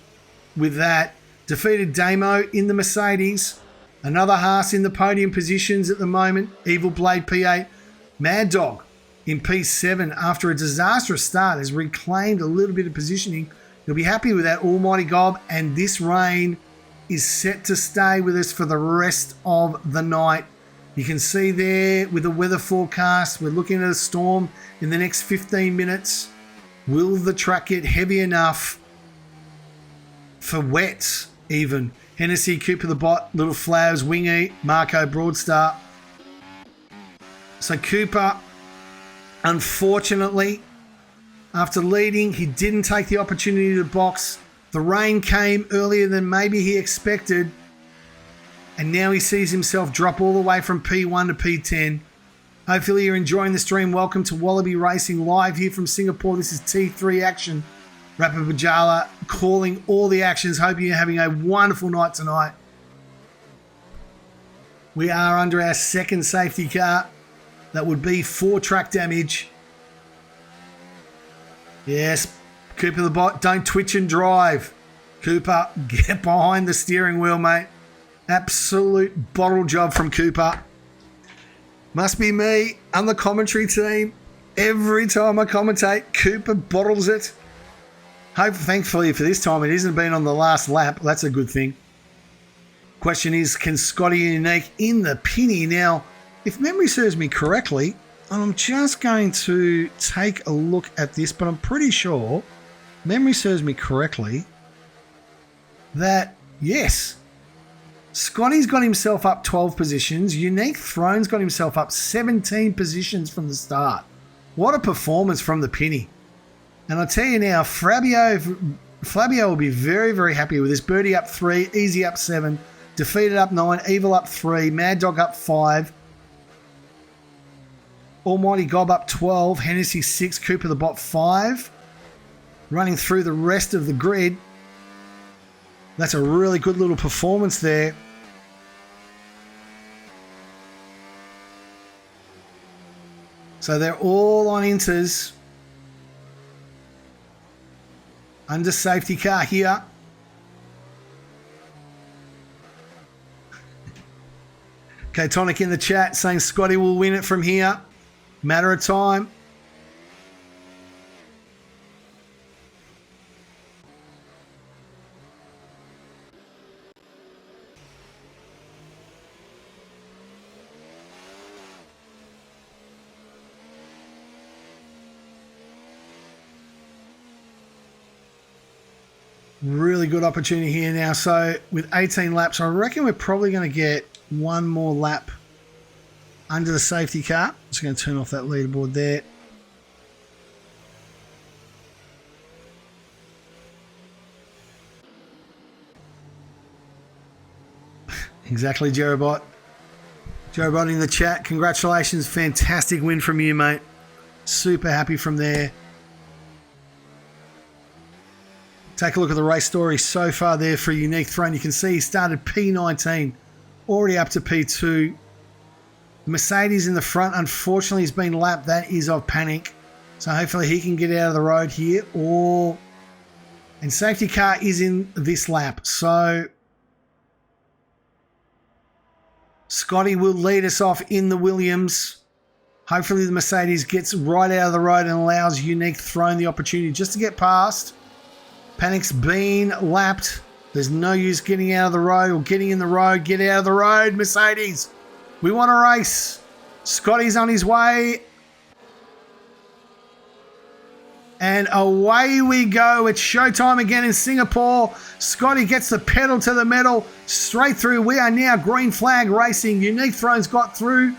with that. Defeated Damo in the Mercedes. Another Haas in the podium positions at the moment. Evil Blade P8. Mad Dog in P7 after a disastrous start has reclaimed a little bit of positioning. You'll be happy with that, Almighty Gob. And this rain is set to stay with us for the rest of the night. You can see there with the weather forecast, we're looking at a storm in the next 15 minutes. Will the track get heavy enough for wets even? Hennessy, Cooper the Bot, Little Flowers, Wingy, Marco Broadstar. So Cooper, unfortunately, after leading, he didn't take the opportunity to box. The rain came earlier than maybe he expected, and now he sees himself drop all the way from P1 to P10. Hopefully you're enjoying the stream. Welcome to Wallaby Racing live here from Singapore. This is T3 Action. Rapper Bajala calling all the actions. Hope you're having a wonderful night tonight. We are under our second safety car. That would be 4 track damage. Yes, Cooper the Bot, don't twitch and drive. Cooper, get behind the steering wheel, mate. Absolute bottle job from Cooper. Must be me. I'm the commentary team. Every time I commentate, Cooper bottles it. Thankfully for this time, it hasn't been on the last lap. That's a good thing. Question is, can Scotty Unique in the Penny? Now, if memory serves me correctly, I'm just going to take a look at this, but I'm pretty sure memory serves me correctly that, yes, Scotty's got himself up 12 positions. Unique Throne's got himself up 17 positions from the start. What a performance from the Penny. And I'll tell you now, Fabio will be very, very happy with this. Birdie up 3, Easy up 7, Defeated up 9, Evil up 3, Mad Dog up 5, Almighty Gob up 12, Hennessy 6, Cooper the Bot 5. Running through the rest of the grid. That's a really good little performance there. So they're all on inters. Under safety car here. Okay, Tonic in the chat saying Scotty will win it from here. Matter of time. Really good opportunity here now. So with 18 laps, I reckon we're probably going to get one more lap under the safety car. Just going to turn off that leaderboard there. Exactly, Jerobot. Jerobot in the chat. Congratulations. Fantastic win from you, mate. Super happy from there. Take a look at the race story so far there for Unique Throne. You can see he started P19, already up to P2. Mercedes in the front, unfortunately, has been lapped. That is of Panic. So hopefully he can get out of the road here. And safety car is in this lap. So Scotty will lead us off in the Williams. Hopefully the Mercedes gets right out of the road and allows Unique Throne the opportunity just to get past. Panic's been lapped. There's no use getting out of the road or getting in the road. Get out of the road, Mercedes. We want a race. Scotty's on his way. And away we go. It's showtime again in Singapore. Scotty gets the pedal to the metal. Straight through. We are now green flag racing. Unique Throne's got through.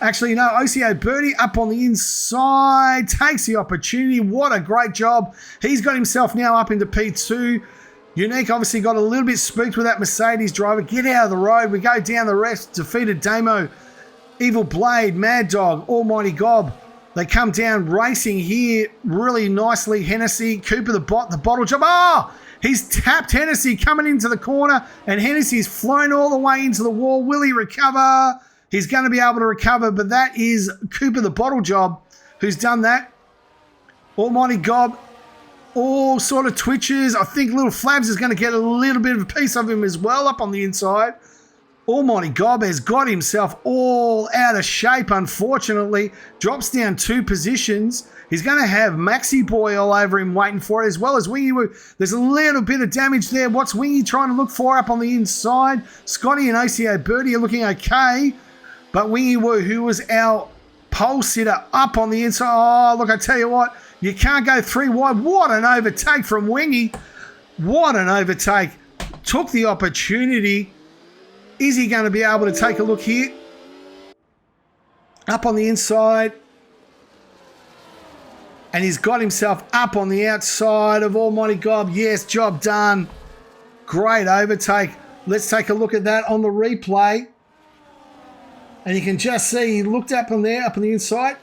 Actually, no, OCO Birdie up on the inside. Takes the opportunity. What a great job. He's got himself now up into P2. Unique obviously got a little bit spooked with that Mercedes driver. Get out of the road. We go down the rest. Defeated Damo. Evil Blade. Mad Dog. Almighty Gob. They come down racing here really nicely. Hennessy, Cooper the bottle job. Oh, he's tapped Hennessy coming into the corner, and Hennessy's flown all the way into the wall. Will he recover? He's going to be able to recover, but that is Cooper the bottle job who's done that. Almighty Gob, all sort of twitches. I think Little Flabs is going to get a little bit of a piece of him as well up on the inside. Almighty Gob has got himself all out of shape, unfortunately. Drops down 2 positions. He's going to have Maxi Boy all over him waiting for it, as well as Wingy Woo. There's a little bit of damage there. What's Wingy trying to look for up on the inside? Scotty and OCO Birdie are looking okay. But Wingy Woo, who was our pole sitter up on the inside. Oh, look, I tell you what. You can't go 3 wide. What an overtake from Wingy. What an overtake. Took the opportunity. Is he going to be able to take a look here? Up on the inside. And he's got himself up on the outside of Almighty Gob. Yes, job done. Great overtake. Let's take a look at that on the replay. And you can just see he looked up on there, up on the inside.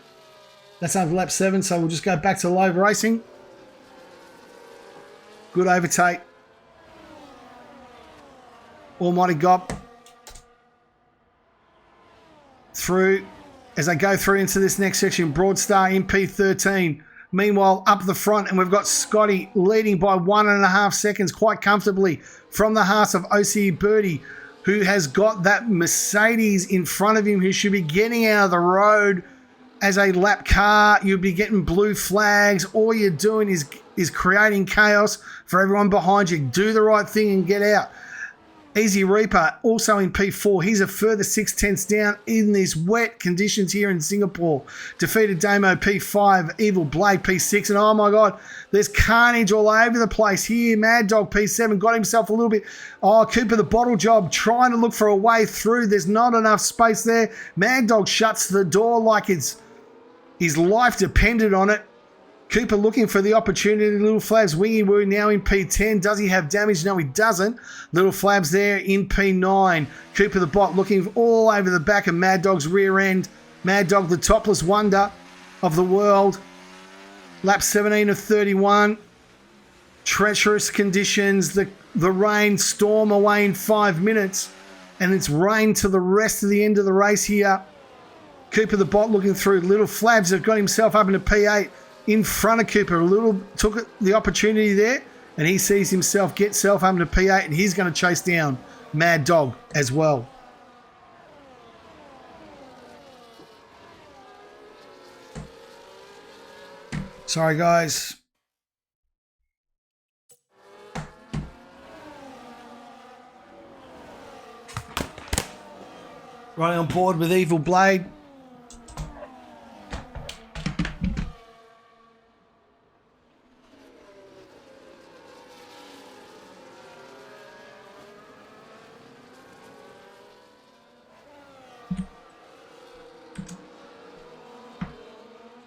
That's over lap 7, so we'll just go back to live racing. Good overtake. Almighty Gob. Through, as they go through into this next section, Broadstar in P13. Meanwhile, up the front, and we've got Scotty leading by 1.5 seconds quite comfortably from the heart of OCE Birdie, who has got that Mercedes in front of him, who should be getting out of the road as a lap car. You'll be getting blue flags. All you're doing is creating chaos for everyone behind you. Do the right thing and get out. Easy Reaper also in P4. He's a further 6/10 down in these wet conditions here in Singapore. Defeated Damo P5, Evil Blade P6, and oh my God, there's carnage all over the place here. Mad Dog P7 got himself a little bit. Oh, Cooper the bottle job trying to look for a way through. There's not enough space there. Mad Dog shuts the door like his life depended on it. Cooper looking for the opportunity. Little Flabs, Wingy Woo now in P10. Does he have damage? No, he doesn't. Little Flabs there in P9. Cooper the bot looking all over the back of Mad Dog's rear end. Mad Dog, the topless wonder of the world. Lap 17 of 31. Treacherous conditions. The rain storm away in 5 minutes. And it's rain to the rest of the end of the race here. Cooper the bot looking through. Little Flabs have got himself up into P8. In front of Cooper, took the opportunity there, and he sees himself get self up to P8, and he's going to chase down Mad Dog as well. Sorry, guys. Right on board with Evil Blade.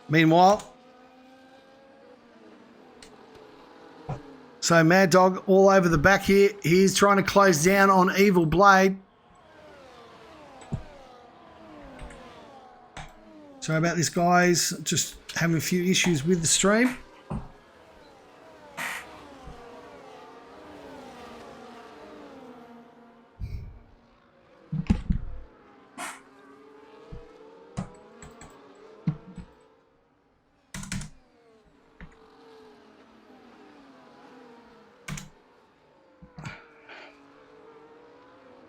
Meanwhile, so Mad Dog all over the back here. He's trying to close down on Evil Blade. Sorry about this, guys. Just having a few issues with the stream.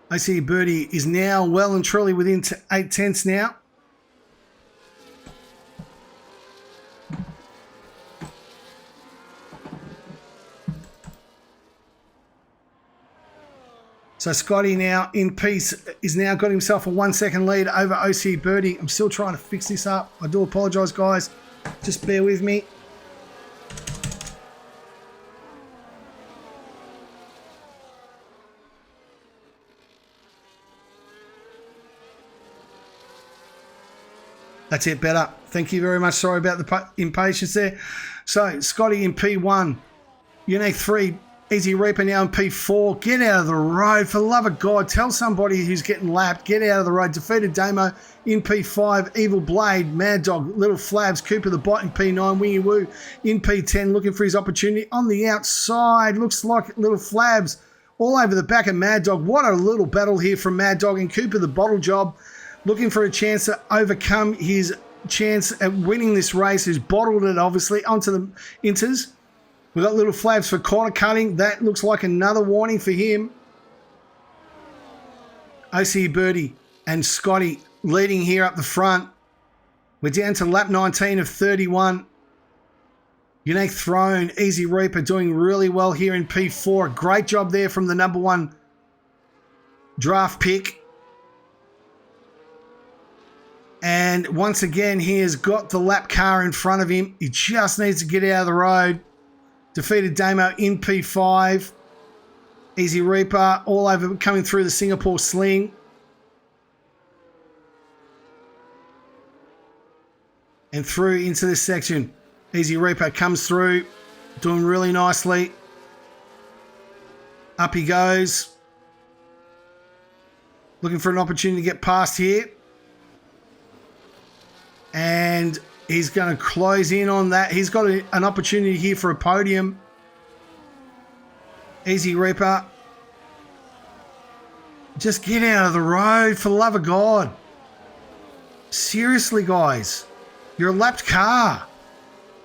I see Birdie is now well and truly within 8/10 now. So Scotty now in peace is now got himself a 1 second lead over OC Birdie. I'm still trying to fix this up. I do apologise, guys. Just bear with me. That's it, better. Thank you very much. Sorry about the impatience there. So, Scotty in P1. Unique 3 Easy Reaper now in P4. Get out of the road. For the love of God, tell somebody who's getting lapped. Get out of the road. Defeated Damo in P5. Evil Blade, Mad Dog, Little Flabs, Cooper the Bot in P9. Wingy Woo in P10 looking for his opportunity. On the outside, looks like Little Flabs all over the back of Mad Dog. What a little battle here from Mad Dog and Cooper the Bottle Job looking for a chance to overcome his chance at winning this race. Who's bottled it obviously onto the inters. We've got Little Flabs for corner cutting. That looks like another warning for him. OC Birdie and Scotty leading here up the front. We're down to lap 19 of 31. Unique Throne, Easy Reaper doing really well here in P4. Great job there from the number one draft pick. And once again, he has got the lap car in front of him. He just needs to get out of the road. Defeated Damo in P5. Easy Reaper all over coming through the Singapore Sling. And through into this section. Easy Reaper comes through. Doing really nicely. Up he goes. Looking for an opportunity to get past here. And he's going to close in on that. He's got an opportunity here for a podium. Easy Reaper. Just get out of the road, for the love of God. Seriously, guys. You're a lapped car.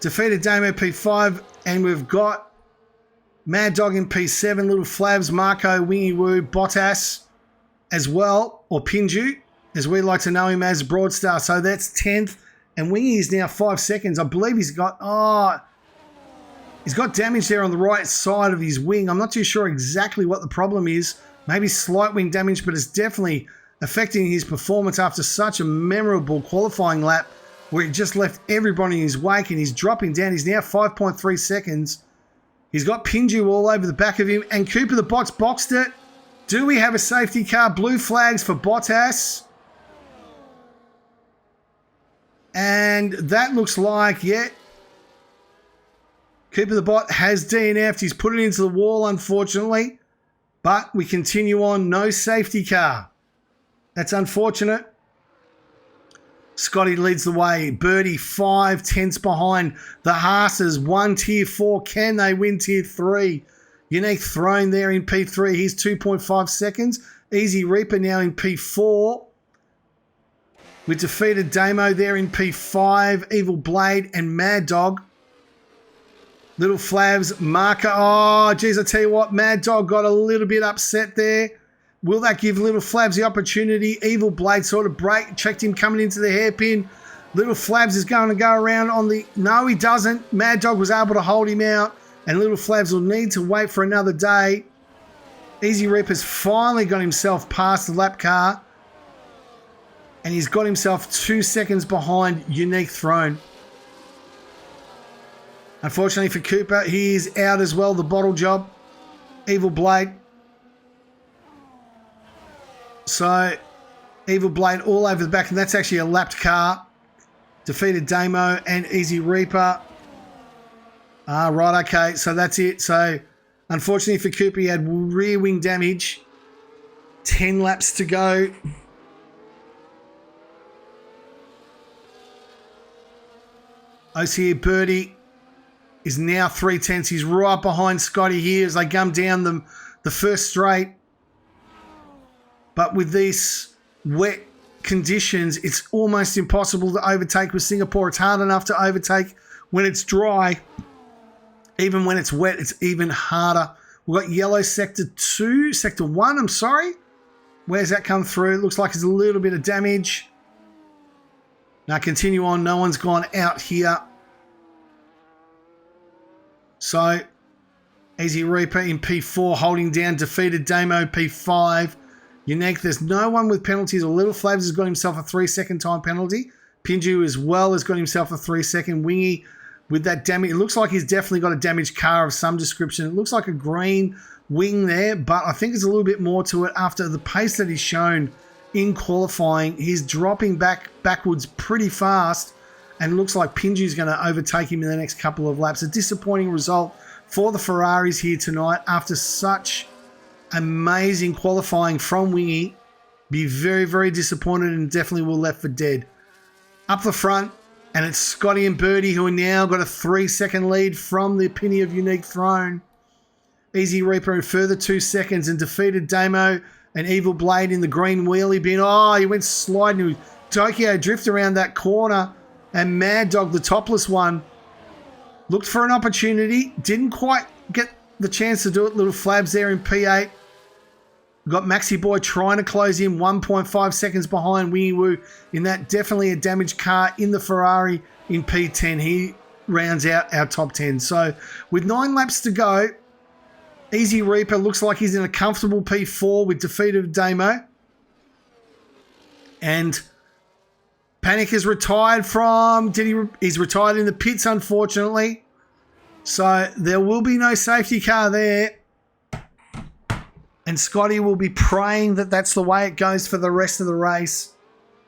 Defeated Damo P5. And we've got Mad Dog in P7. Little Flabs, Marco, Wingy Woo, Bottas as well. Or Pinju, as we like to know him as, Broadstar. So that's 10th. And Wingy is now 5 seconds. I believe he's got damage there on the right side of his wing. I'm not too sure exactly what the problem is. Maybe slight wing damage, but it's definitely affecting his performance after such a memorable qualifying lap where he just left everybody in his wake, and he's dropping down. He's now 5.3 seconds. He's got Pinju all over the back of him, and Cooper the Bot's boxed it. Do we have a safety car? Blue flags for Bottas. And that looks like, yeah, Cooper the Bot has DNF'd. He's put it into the wall, unfortunately. But we continue on. No safety car. That's unfortunate. Scotty leads the way. Birdie 5 tenths behind the Haas's. 1 tier 4. Can they win tier 3? Unique Throne there in P3. He's 2.5 seconds. Easy Reaper now in P4. We defeated Damo there in P5. Evil Blade and Mad Dog. Little Flabs, Marker. Oh, geez, I tell you what, Mad Dog got a little bit upset there. Will that give Little Flabs the opportunity? Evil Blade sort of checked him coming into the hairpin. Little Flabs is going to go around on the... No, he doesn't. Mad Dog was able to hold him out, and Little Flabs will need to wait for another day. Easy Reaper's finally got himself past the lap car, and he's got himself 2 seconds behind Unique Throne. Unfortunately for Cooper, he is out as well, the bottle job. Evil Blade. So, Evil Blade all over the back, and that's actually a lapped car. Defeated Damo and Easy Reaper. Right, okay, so that's it. So, unfortunately for Cooper, he had rear wing damage. 10 laps to go. OCE Birdie is now 3 tenths. He's right behind Scotty here as they gum down the first straight. But with these wet conditions, it's almost impossible to overtake with Singapore. It's hard enough to overtake when it's dry. Even when it's wet, it's even harder. We've got yellow sector 1, I'm sorry. Where's that come through? It looks like there's a little bit of damage. Now continue on. No one's gone out here. So, Easy Reaper in P4 holding down. Defeated Damo P5. Unique, there's no one with penalties. Or Little Flavors has got himself a 3-second time penalty. Pinju as well has got himself a 3-second. Wingy with that damage. It looks like he's definitely got a damaged car of some description. It looks like a green wing there, but I think there's a little bit more to it after the pace that he's shown in qualifying. He's dropping backwards pretty fast, and it looks like Pinju's going to overtake him in the next couple of laps. A disappointing result for the Ferraris here tonight after such amazing qualifying from Wingy. Be very, very disappointed and definitely will left for dead. Up the front, and it's Scotty and Birdie who are now got a 3-second lead from the Penny of Unique Throne. Easy Reaper in further 2 seconds and defeated Damo and Evil Blade in the green wheelie bin. Oh, he went sliding with Tokyo Drift around that corner, and Mad Dog, the topless one, looked for an opportunity, didn't quite get the chance to do it. Little Flabs there in P8. We've got Maxi Boy trying to close in 1.5 seconds behind Wingy Woo in that definitely a damaged car in the Ferrari in P10. He rounds out our top 10. So with 9 laps to go, Easy Reaper looks like he's in a comfortable P4 with defeat of Damo. And Panic is retired from... He's retired in the pits, unfortunately. So there will be no safety car there. And Scotty will be praying that that's the way it goes for the rest of the race.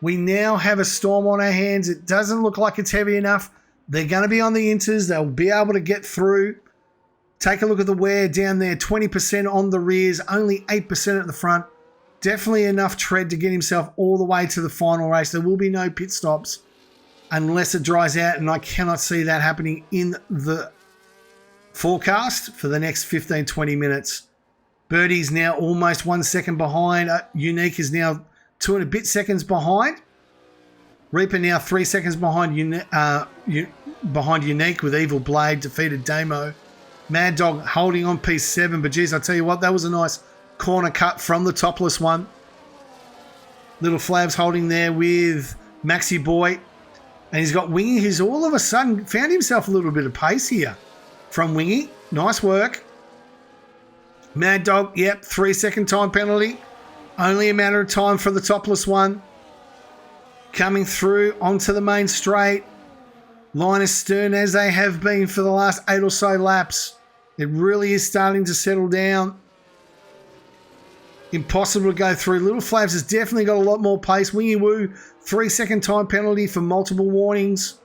We now have a storm on our hands. It doesn't look like it's heavy enough. They're going to be on the inters. They'll be able to get through. Take a look at the wear down there. 20% on the rears, only 8% at the front. Definitely enough tread to get himself all the way to the final race. There will be no pit stops unless it dries out, and I cannot see that happening in the forecast for the next 15-20 minutes. Birdie's now almost 1 second behind. Unique is now 2 and a bit seconds behind. Reaper now 3 seconds behind Unique with Evil Blade, defeated Damo. Mad Dog holding on P7, but geez, I tell you what, that was a nice corner cut from the topless one. Little Flabs holding there with Maxi Boy. And he's got Wingy, who's all of a sudden found himself a little bit of pace here from Wingy. Nice work. Mad Dog, yep, 3-second time penalty. Only a matter of time for the topless one. Coming through onto the main straight. Line as stern as they have been for the last 8 or so laps. It really is starting to settle down. Impossible to go through. Little Flabs has definitely got a lot more pace. Wingy Woo, 3-second time penalty for multiple warnings.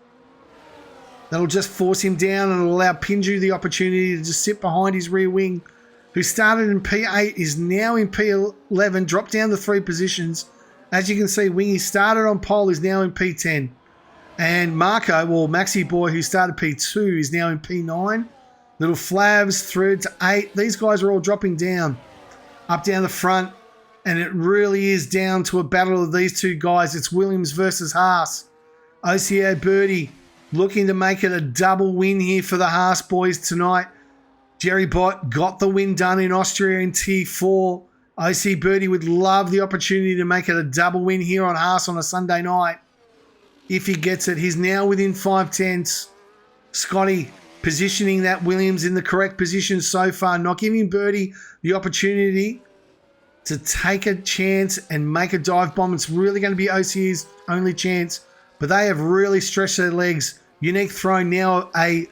That'll just force him down and allow Pinju the opportunity to just sit behind his rear wing, who started in P8, is now in P11, dropped down the 3 positions. As you can see, Wingy started on pole, is now in P10. And Marco, well, Maxi Boy, who started P2, is now in P9. Little Flabs through to 8. These guys are all dropping down, up down the front. And it really is down to a battle of these two guys. It's Williams versus Haas. OCO Birdie looking to make it a double win here for the Haas boys tonight. Jerry Bott got the win done in Austria in T4. OC Birdie would love the opportunity to make it a double win here on Haas on a Sunday night. If he gets it, he's now within 5/10. Scotty positioning that Williams in the correct position so far, not giving Birdie the opportunity to take a chance and make a dive bomb. It's really going to be OC's only chance, but they have really stretched their legs. Unique Throne now a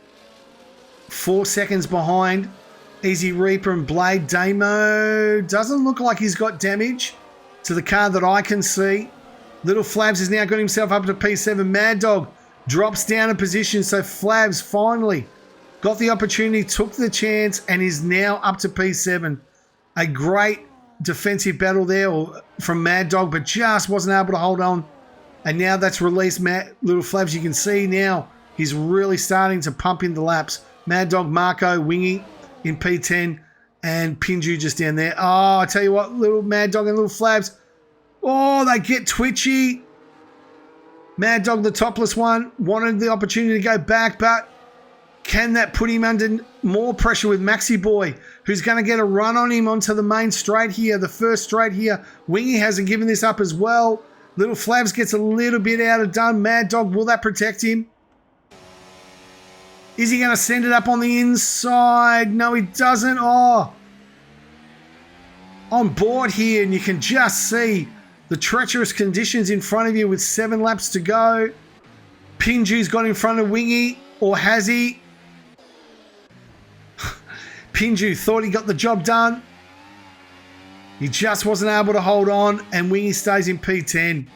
4 seconds behind. Easy Reaper and Blade. Damo doesn't look like he's got damage to the car that I can see. Little Flabs has now got himself up to P7. Mad Dog drops down a position, so Flabs finally got the opportunity, took the chance, and is now up to P7. A great defensive battle there from Mad Dog, but just wasn't able to hold on. And now that's released Little Flabs. You can see now he's really starting to pump in the laps. Mad Dog, Marco, Wingy in P10, and Pinju just down there. Oh, I tell you what, Little Mad Dog and Little Flabs, oh, they get twitchy. Mad Dog, the topless one, wanted the opportunity to go back, but can that put him under more pressure with Maxi Boy, who's going to get a run on him onto the main straight here, the first straight here. Wingy hasn't given this up as well. Little Flabs gets a little bit out of done. Mad Dog, will that protect him? Is he going to send it up on the inside? No, he doesn't. Oh, on board here, and you can just see the treacherous conditions in front of you with 7 laps to go. Pinju's got in front of Wingy, or has he? Pinju thought he got the job done. He just wasn't able to hold on, and Wingy stays in P10.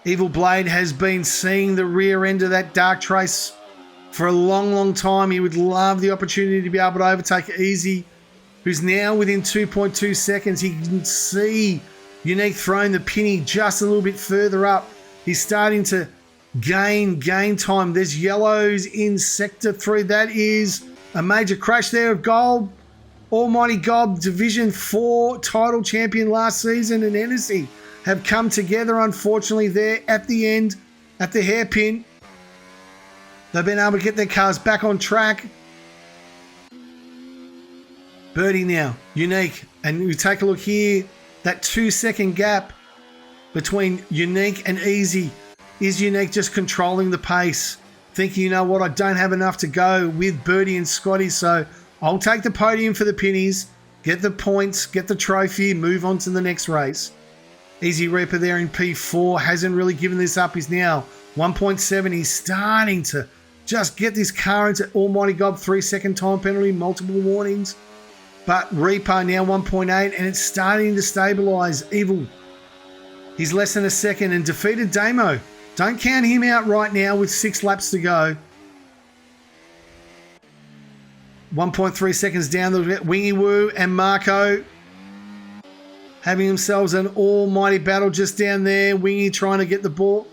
Evil Blade has been seeing the rear end of that Dark Trace For a long, long time, he would love the opportunity to be able to overtake Easy, who's now within 2.2 seconds. He can see Unique throwing the Penny just a little bit further up. He's starting to gain time. There's yellows in Sector 3. That is a major crash there of Gold. Almighty Gob, Division 4 title champion last season, and Hennessy have come together, unfortunately, there at the end, at the hairpin. They've been able to get their cars back on track. Birdie now, Unique. And we take a look here, that 2-second gap between Unique and Easy. Is Unique just controlling the pace? Thinking, you know what, I don't have enough to go with Birdie and Scotty, so I'll take the podium for the pennies, get the points, get the trophy, move on to the next race. Easy Reaper there in P4 hasn't really given this up. He's now 1.7. He's starting to just get this car into Almighty Gob, 3-second time penalty, multiple warnings. But Reaper now 1.8, and it's starting to stabilise. Evil, he's less than a second, and defeated Damo. Don't count him out right now with 6 laps to go. 1.3 seconds down the Wingy Woo and Marco having themselves an almighty battle just down there. Wingy trying to get the ball,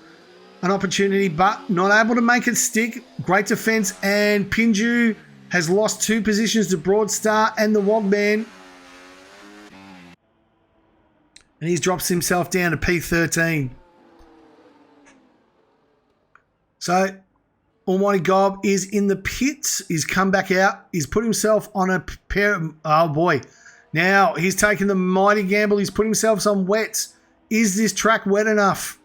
an opportunity, but not able to make it stick. Great defense, and Pinju has lost 2 positions to Broadstar and the Wogman. And he drops himself down to P13. So, Almighty Gob is in the pits. He's come back out. He's put himself on a pair of... Oh, boy. Now, he's taken the mighty gamble. He's put himself on wets. Is this track wet enough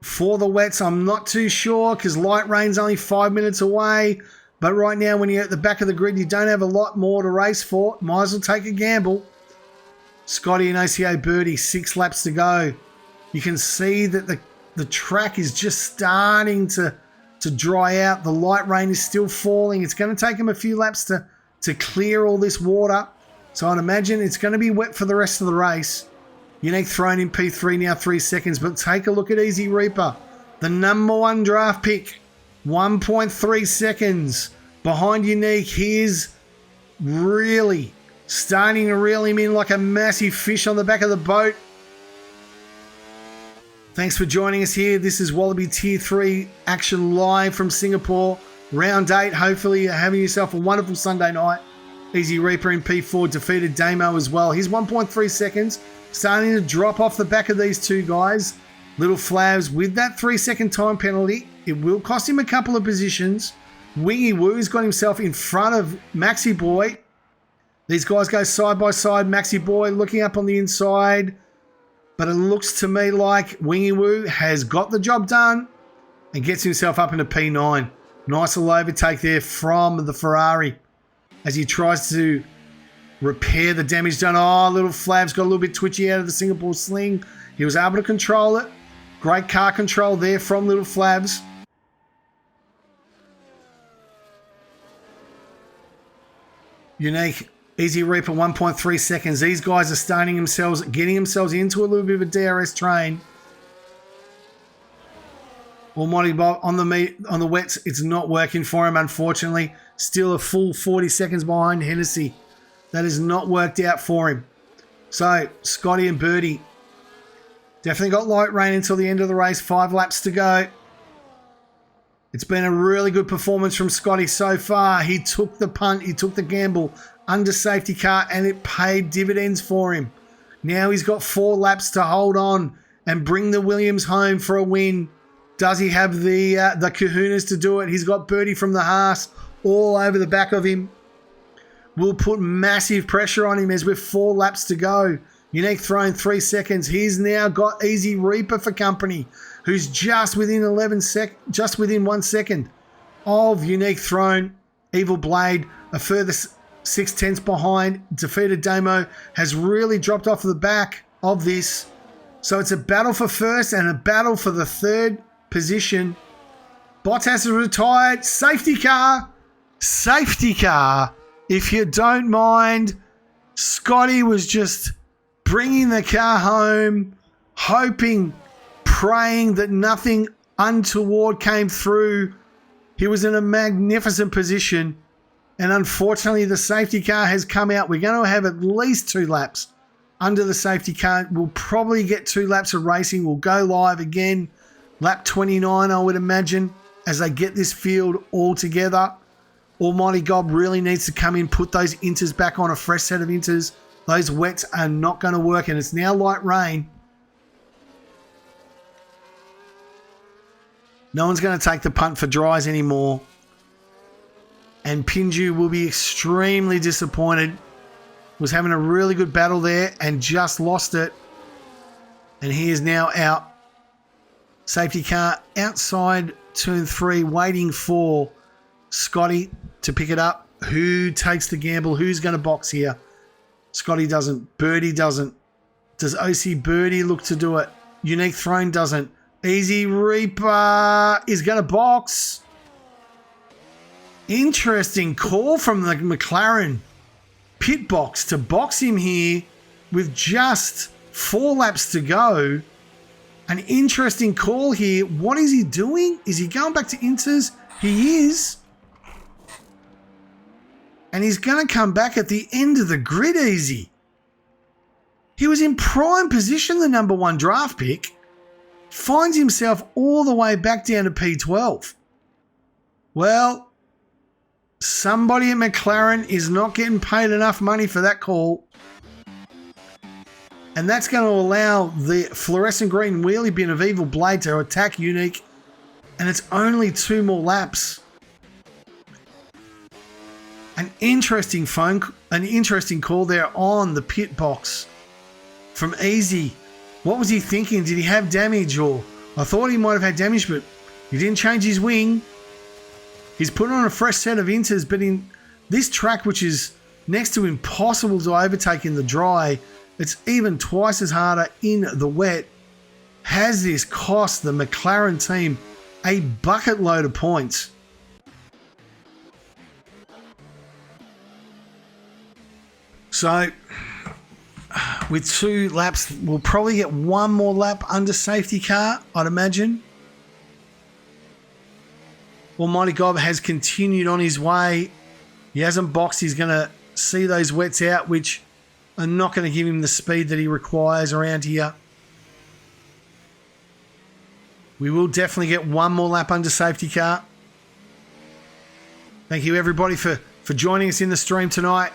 for the wets? I'm not too sure because light rain's only 5 minutes away. But right now, when you're at the back of the grid, you don't have a lot more to race for. Might as well take a gamble. Scotty and ACA Birdie, 6 laps to go. You can see that the track is just starting to dry out. The light rain is still falling. It's going to take him a few laps to clear all this water. So I'd imagine it's going to be wet for the rest of the race. Unique thrown in P3 now, 3 seconds. But take a look at Easy Reaper, the #1 draft pick. 1.3 seconds behind Unique. He is really starting to reel him in like a massive fish on the back of the boat. Thanks for joining us here. This is Wallaby Tier 3 action live from Singapore. Round 8. Hopefully you're having yourself a wonderful Sunday night. Easy Reaper in P4 defeated Damo as well. He's 1.3 seconds. Starting to drop off the back of these 2 guys. Little Flavs with that 3-second time penalty. It will cost him a couple of positions. Wingy Woo's got himself in front of Maxi Boy. These guys go side by side. Maxi Boy looking up on the inside. But it looks to me like Wingy Woo has got the job done and gets himself up into P9. Nice little overtake there from the Ferrari as he tries to repair the damage done. Oh, little Flav's got a little bit twitchy out of the Singapore sling. He was able to control it. Great car control there from little Flavs. Unique. Easy Reaper, 1.3 seconds. These guys are starting themselves, getting themselves into a little bit of a DRS train. Almighty Bob on the wets, it's not working for him, unfortunately. Still a full 40 seconds behind Hennessy. That has not worked out for him. So, Scotty and Birdie definitely got light rain until the end of the race. 5 laps to go. It's been a really good performance from Scotty so far. He took the punt, he took the gamble under safety car, and it paid dividends for him. Now he's got 4 laps to hold on and bring the Williams home for a win. Does he have the kahunas to do it? He's got Birdie from the Haas all over the back of him. Will put massive pressure on him as with 4 laps to go. Unique thrown 3 seconds. He's now got Easy Reaper for company, who's just within 1 second of Unique thrown. Evil Blade, a further 6/10 behind. Defeated Damo has really dropped off the back of this. So it's a battle for first and a battle for the 3rd position. Bottas is retired. Safety car. Safety car. If you don't mind, Scotty was just bringing the car home, hoping, praying that nothing untoward came through. He was in a magnificent position. And unfortunately, the safety car has come out. We're going to have at least 2 laps under the safety car. We'll probably get 2 laps of racing. We'll go live again. Lap 29, I would imagine, as they get this field all together. Almighty God really needs to come in, put those inters back on, a fresh set of inters. Those wets are not going to work, and it's now light rain. No one's going to take the punt for dries anymore. And Pinju will be extremely disappointed. Was having a really good battle there and just lost it. And he is now out. Safety car outside turn 3, waiting for Scotty to pick it up. Who takes the gamble? Who's going to box here? Scotty doesn't. Birdie doesn't. Does OC Birdie look to do it? Unique Throne doesn't. Easy Reaper is going to box. Interesting call from the McLaren pit box to box him here with just 4 laps to go. An interesting call here. What is he doing? Is he going back to inters? He is. And he's going to come back at the end of the grid easy. He was in prime position, the number 1 draft pick. Finds himself all the way back down to P12. Well, somebody at McLaren is not getting paid enough money for that call. And that's going to allow the fluorescent green wheelie bin of Evil Blade to attack Unique. And it's only 2 more laps. An interesting call there on the pit box from Easy. What was he thinking? Did he have damage? Or I thought he might have had damage, but he didn't change his wing. He's put on a fresh set of inters, but in this track, which is next to impossible to overtake in the dry, it's even twice as harder in the wet. Has this cost the McLaren team a bucket load of points? So, with 2 laps, we'll probably get 1 more lap under safety car, I'd imagine. Almighty God has continued on his way. He hasn't boxed. He's going to see those wets out, which are not going to give him the speed that he requires around here. We will definitely get 1 more lap under safety car. Thank you, everybody, for joining us in the stream tonight.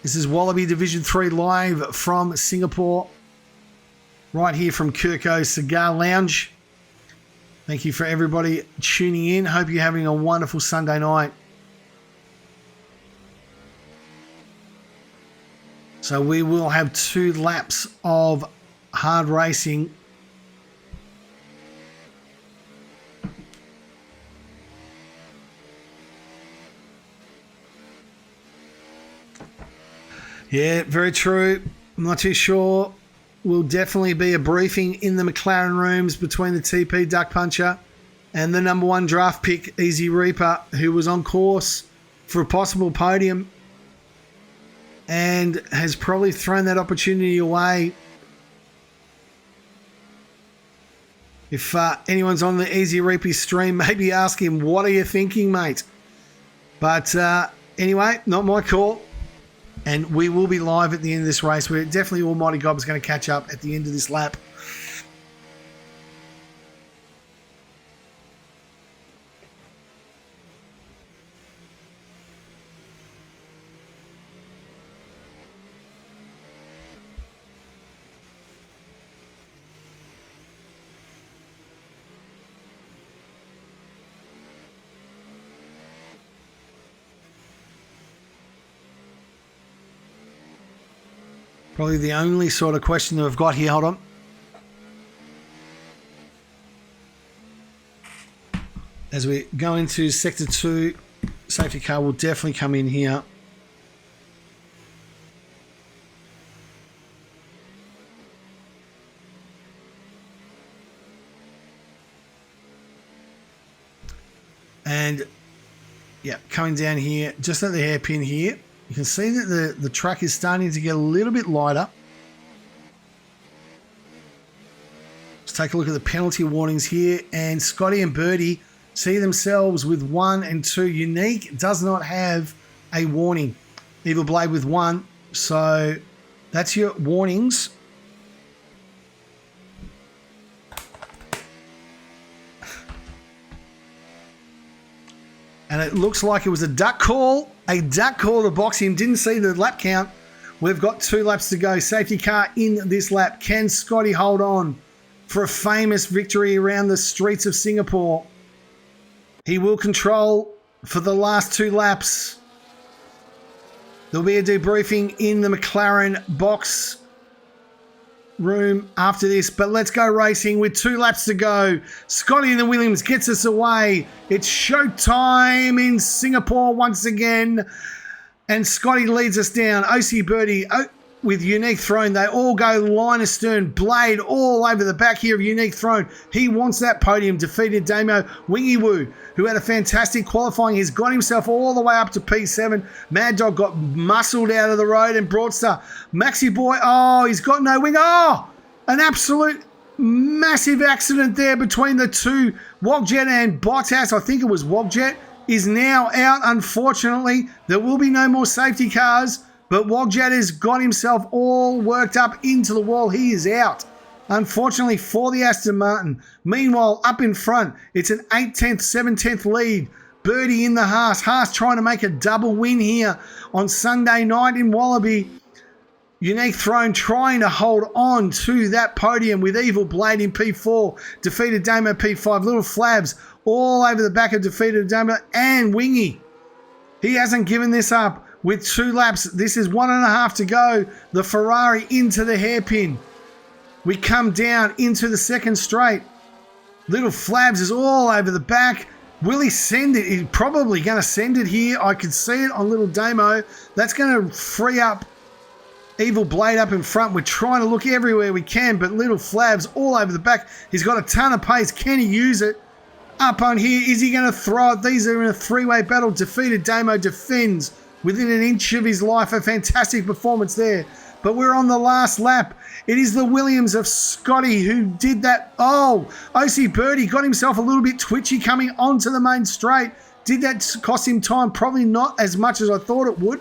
This is Wallaby Division 3 live from Singapore. Right here from Kirko's Cigar Lounge. Thank you for everybody tuning in. Hope you're having a wonderful Sunday night. So we will have 2 laps of hard racing. Yeah, very true. I'm not too sure. Will definitely be a briefing in the McLaren rooms between the TP Duck Puncher and the number 1 draft pick, Easy Reaper, who was on course for a possible podium and has probably thrown that opportunity away. If anyone's on the Easy Reaper stream, maybe ask him, what are you thinking, mate? But anyway, not my call. And we will be live at the end of this race. We're definitely Almighty God is going to catch up at the end of this lap. Probably the only sort of question that we've got here. Hold on. As we go into Sector 2, safety car will definitely come in here. And, yeah, coming down here, just at the hairpin here. You can see that the track is starting to get a little bit lighter. take a look at the penalty warnings here, and Scotty and Birdie see themselves with 1 and 2. Unique does not have a warning. Evil Blade with 1. So that's your warnings. And it looks like it was a duck call. A duck call to box him. Didn't see the lap count. We've got 2 laps to go. Safety car in this lap. Can Scotty hold on for a famous victory around the streets of Singapore? He will control for the last 2 laps. There'll be a debriefing in the McLaren box room after this, but let's go racing with 2 laps to go. Scotty and the Williams gets us away. It's showtime in Singapore once again, and Scotty leads us down. OC Birdie with Unique Throne. They all go line astern. Blade all over the back here of Unique Throne. He wants that podium. Defeated Damo Wingy Woo, who had a fantastic qualifying. He's got himself all the way up to P7. Mad Dog got muscled out of the road, and Broadstar. Maxi Boy, oh, he's got no wing. Oh, an absolute massive accident there between the two. Wogjet and Bottas, I think it was Wogjet, is now out, unfortunately. There will be no more safety cars. But Wogjet has got himself all worked up into the wall. He is out, unfortunately, for the Aston Martin. Meanwhile, up in front, it's an 8/10, 7/10 lead. Birdie in the Haas. Haas trying to make a double win here on Sunday night in Wallaby. Unique Throne trying to hold on to that podium with Evil Blade in P4. Defeated Damo P5. Little Flabs all over the back of Defeated Damo and Wingy. He hasn't given this up. With 2 laps, this is 1.5 to go. The Ferrari into the hairpin. We come down into the second straight. Little Flabs is all over the back. Will he send it? He's probably going to send it here. I can see it on Little Damo. That's going to free up Evil Blade up in front. We're trying to look everywhere we can, but Little Flabs all over the back. He's got a ton of pace. Can he use it? Up on here. Is he going to throw it? These are in a 3-way battle. Defeated Damo defends within an inch of his life. A fantastic performance there. But we're on the last lap. It is the Williams of Scotty who did that. Oh, OC Birdie got himself a little bit twitchy coming onto the main straight. Did that cost him time? Probably not as much as I thought it would.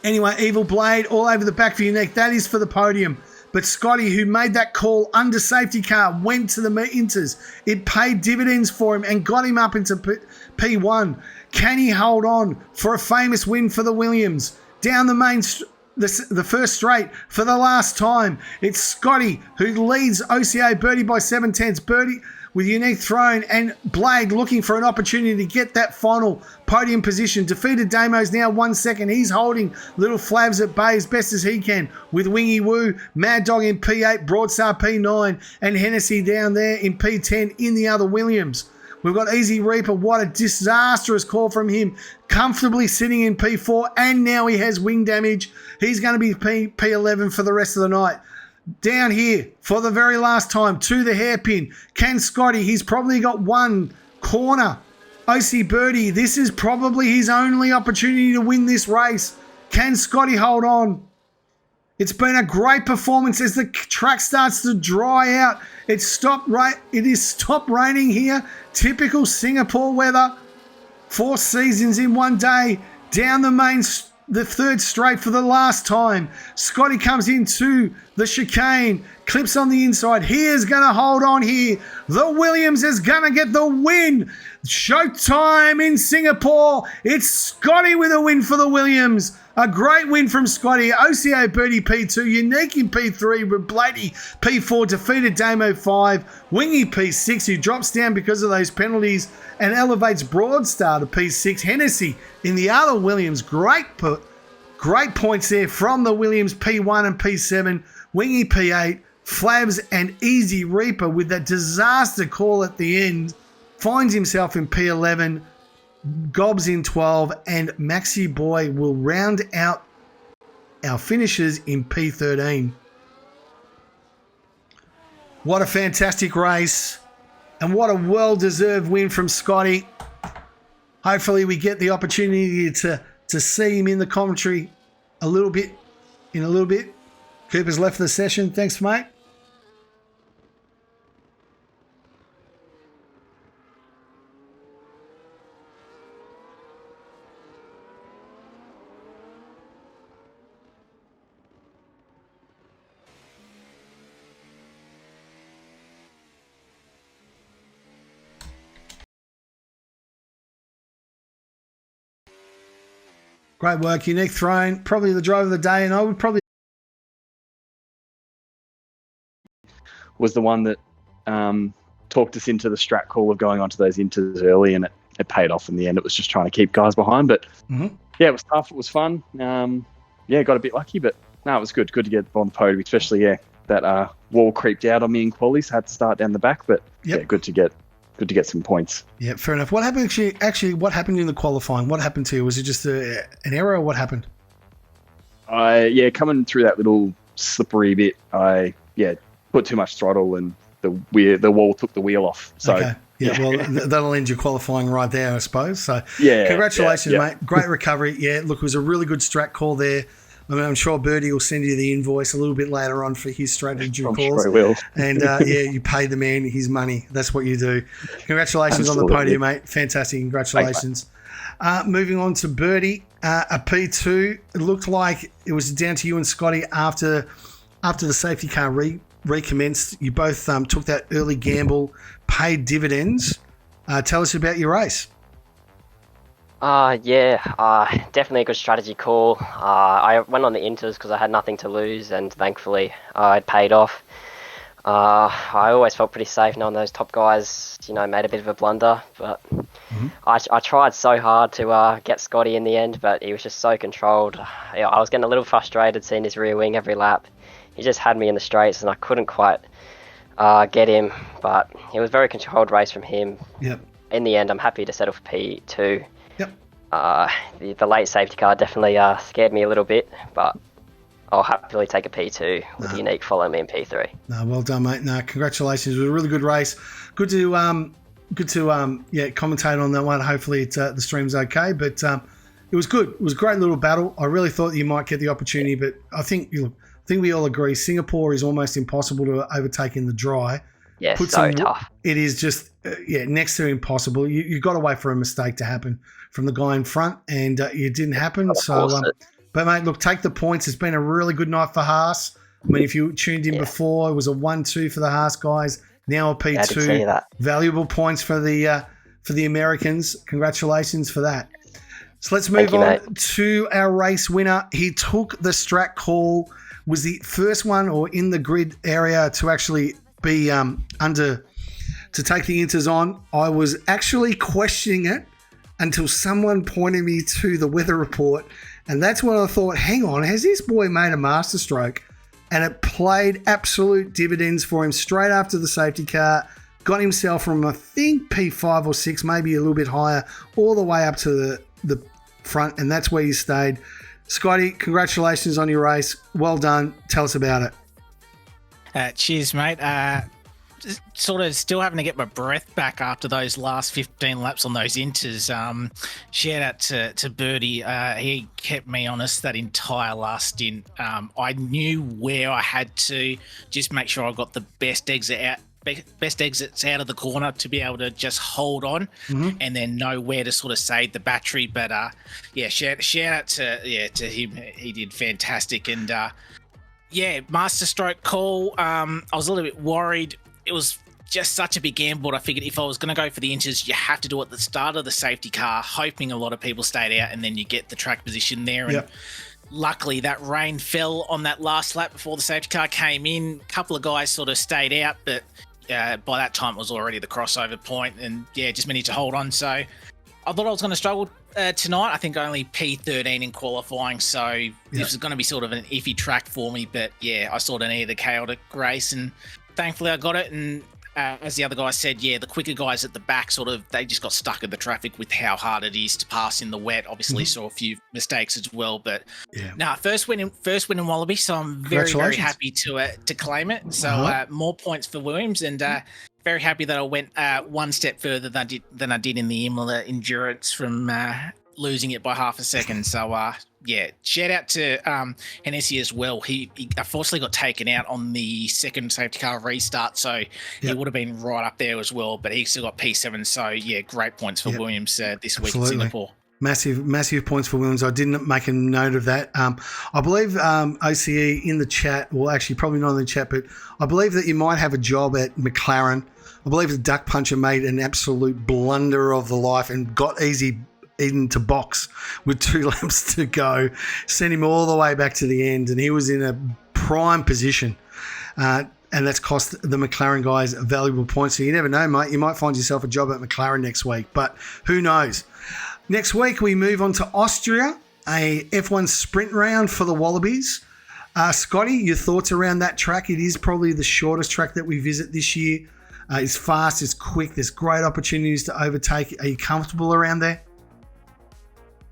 Anyway, Evil Blade all over the back for Unique. That is for the podium. But Scotty, who made that call under safety car, went to the meters. It paid dividends for him and got him up into P1. Can he hold on for a famous win for the Williams? Down the main, the first straight for the last time. It's Scotty who leads OCA Birdie by 7/10. Birdie with Unique Throne and Blade looking for an opportunity to get that final podium position. Defeated Damo's now 1 second. He's holding Little Flabs at bay as best as he can with Wingy Woo, Mad Dog in P8, Broadstar P9, and Hennessy down there in P10 in the other Williams. We've got Easy Reaper. What a disastrous call from him. Comfortably sitting in P4, and now he has wing damage. He's going to be P11 for the rest of the night. Down here for the very last time to the hairpin. Can Scotty? He's probably got one corner. OC Birdie, this is probably his only opportunity to win this race. Can Scotty hold on? It's been a great performance as the track starts to dry out. It is stopped raining here. Typical Singapore weather. 4 seasons in one day. Down the third straight for the last time. Scotty comes into the chicane, clips on the inside. He is going to hold on here. The Williams is going to get the win. Showtime in Singapore. It's Scotty with a win for the Williams. A great win from Scotty. OCA Birdie P2, Unique in P3, with Blady P4, defeated Damo 5, Wingy P6, who drops down because of those penalties and elevates Broadstar to P6. Hennessy in the other Williams. Great points there from the Williams P1 and P7. Wingy P8, Flabs and Easy Reaper with that disaster call at the end finds himself in P11. Gobs in 12, and Maxi Boy will round out our finishers in P13. What a fantastic race, and what a well-deserved win from Scotty. Hopefully we get the opportunity to see him in the commentary in a little bit. Cooper's left the session. Thanks, mate. Great work. Unique Throne, probably the driver of the day, and I would probably was the one that talked us into the strat call of going onto those inters early, and it paid off in the end. It was just trying to keep guys behind, but yeah, it was tough. It was fun. Yeah, got a bit lucky, but no, it was good. Good to get on the podium, especially that wall creeped out on me in qualies. Had to start down the back, but yeah, good to get some points. Yeah, fair enough. What happened actually? What happened in the qualifying? What happened to you? Was it just an error, or what happened? Coming through that little slippery bit, I put too much throttle and the wall took the wheel off. So okay. Yeah, well, that'll end your qualifying right there, I suppose. So, yeah, congratulations, mate. Great recovery. Yeah, look, it was a really good strat call there. I mean, I'm sure Birdie will send you the invoice a little bit later on for his strategy calls. I'm sure he will. And, you pay the man his money. That's what you do. Congratulations Absolutely. on the podium, mate. Fantastic. Congratulations. Thanks, moving on to Birdie, a P2. It looked like it was down to you and Scotty after the safety car recommenced. You both took that early gamble, paid dividends. Tell us about your race. Definitely a good strategy call. I went on the inters because I had nothing to lose, and thankfully it paid off. I always felt pretty safe knowing those top guys, made a bit of a blunder, but I tried so hard to get Scotty in the end, but he was just so controlled. I was getting a little frustrated seeing his rear wing every lap. He just had me in the straights, and I couldn't quite get him, but it was a very controlled race from him. Yep. In the end, I'm happy to settle for P2. Yep. The late safety car definitely scared me a little bit, but I'll happily take a P2 with Unique following me in P3. No, well done, mate. No, congratulations. It was a really good race. Good to commentate on that one. Hopefully the stream's okay, but it was good. It was a great little battle. I really thought you might get the opportunity, but I think we all agree Singapore is almost impossible to overtake in the dry. Yeah, tough. It is just next to impossible. You got to wait for a mistake to happen from the guy in front, and it didn't happen. But mate, look, take the points. It's been a really good night for Haas. I mean, if you tuned in before, it was a 1-2 for the Haas guys. Now a P2. Valuable points for the Americans. Congratulations for that. So let's move on to our race winner. He took the strat call, was the first one or in the grid area to actually be to take the inters on. I was actually questioning it until someone pointed me to the weather report, and that's when I thought, hang on, has this boy made a masterstroke? And it played absolute dividends for him straight after the safety car. Got himself from, I think, P5 or 6, maybe a little bit higher, all the way up to the front, and that's where he stayed. Scotty, congratulations on your race. Well done. Tell us about it. Cheers, mate. Sort of still having to get my breath back after those last 15 laps on those inters. Shout out to Birdie. He kept me honest that entire last stint. I knew where I had to just make sure I got the best exits out of the corner to be able to just hold on and then know where to sort of save the battery. But shout out to him. He did fantastic. And masterstroke call. I was a little bit worried. It was just such a big gamble. I figured if I was going to go for the inters, you have to do it at the start of the safety car, hoping a lot of people stayed out, and then you get the track position there. And luckily that rain fell on that last lap before the safety car came in. A couple of guys sort of stayed out, but by that time it was already the crossover point, and just managed to hold on. So I thought I was going to struggle tonight. I think only P13 in qualifying, so this is going to be sort of an iffy track for me. But I sort of needed a chaotic race, and thankfully I got it. And as the other guy said, the quicker guys at the back they just got stuck in the traffic with how hard it is to pass in the wet. Obviously saw a few mistakes as well, but first win in Wallaby, so I'm very, very happy to claim it. So more points for Williams, and very happy that I went one step further than I did in the Imola endurance from losing it by half a second. So shout out to Hennessy as well. He unfortunately got taken out on the second safety car restart, so he would have been right up there as well, but he still got P7. So great points for Williams this week in Singapore. Massive points for Williams. I didn't make a note of that. I believe OCE in the chat, well, actually probably not in the chat, but I believe that you might have a job at McLaren. I believe the duck puncher made an absolute blunder of the life and got easy Eden to box with 2 laps to go, sent him all the way back to the end, and he was in a prime position. And that's cost the McLaren guys valuable points. So you never know, mate. You might find yourself a job at McLaren next week, but who knows? Next week, we move on to Austria, a F1 sprint round for the Wallabies. Scotty, your thoughts around that track? It is probably the shortest track that we visit this year. It's fast, it's quick. There's great opportunities to overtake. Are you comfortable around there?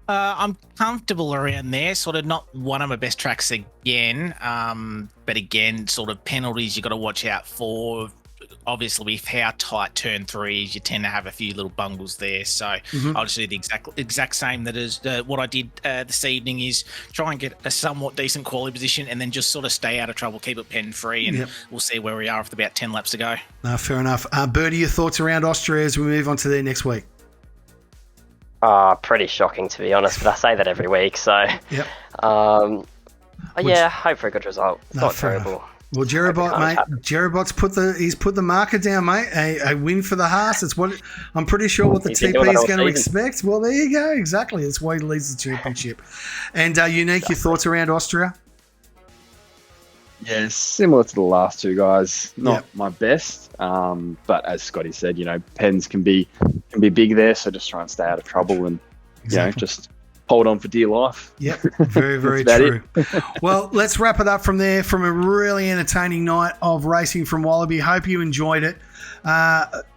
I'm comfortable around there. Sort of not one of my best tracks again. But again, sort of penalties you got to watch out for. Obviously, with how tight turn 3 is, you tend to have a few little bungles there. So I'll just do the exact same that is what I did this evening, is try and get a somewhat decent quality position and then just sort of stay out of trouble, keep it pen free, and we'll see where we are with about 10 laps to go. Fair enough. Bertie, your thoughts around Austria as we move on to there next week? Pretty shocking, to be honest, but I say that every week. So, hope for a good result. It's not terrible. Enough. Well, Jerobot, mate. Jerobot's put the marker down, mate. A win for the Haas. It's what I'm pretty sure what the TP is going to expect. Well, there you go. Exactly. That's why he leads the championship. And Unique, your thoughts around Austria? Yeah, similar to the last two guys. Not my best, but as Scotty said, pens can be big there. So just try and stay out of trouble and just hold on for dear life. Yep, very, very true. Well, let's wrap it up from there, from a really entertaining night of racing from Wallaby. Hope you enjoyed it.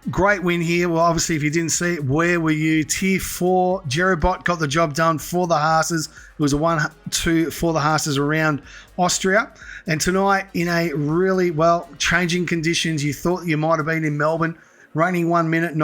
Great win here. Well, obviously, if you didn't see it, where were you? Tier 4, Jerobot got the job done for the Haas's. It was a 1-2 for the Haas's around Austria. And tonight, in a really, changing conditions, you thought you might have been in Melbourne, raining 1 minute,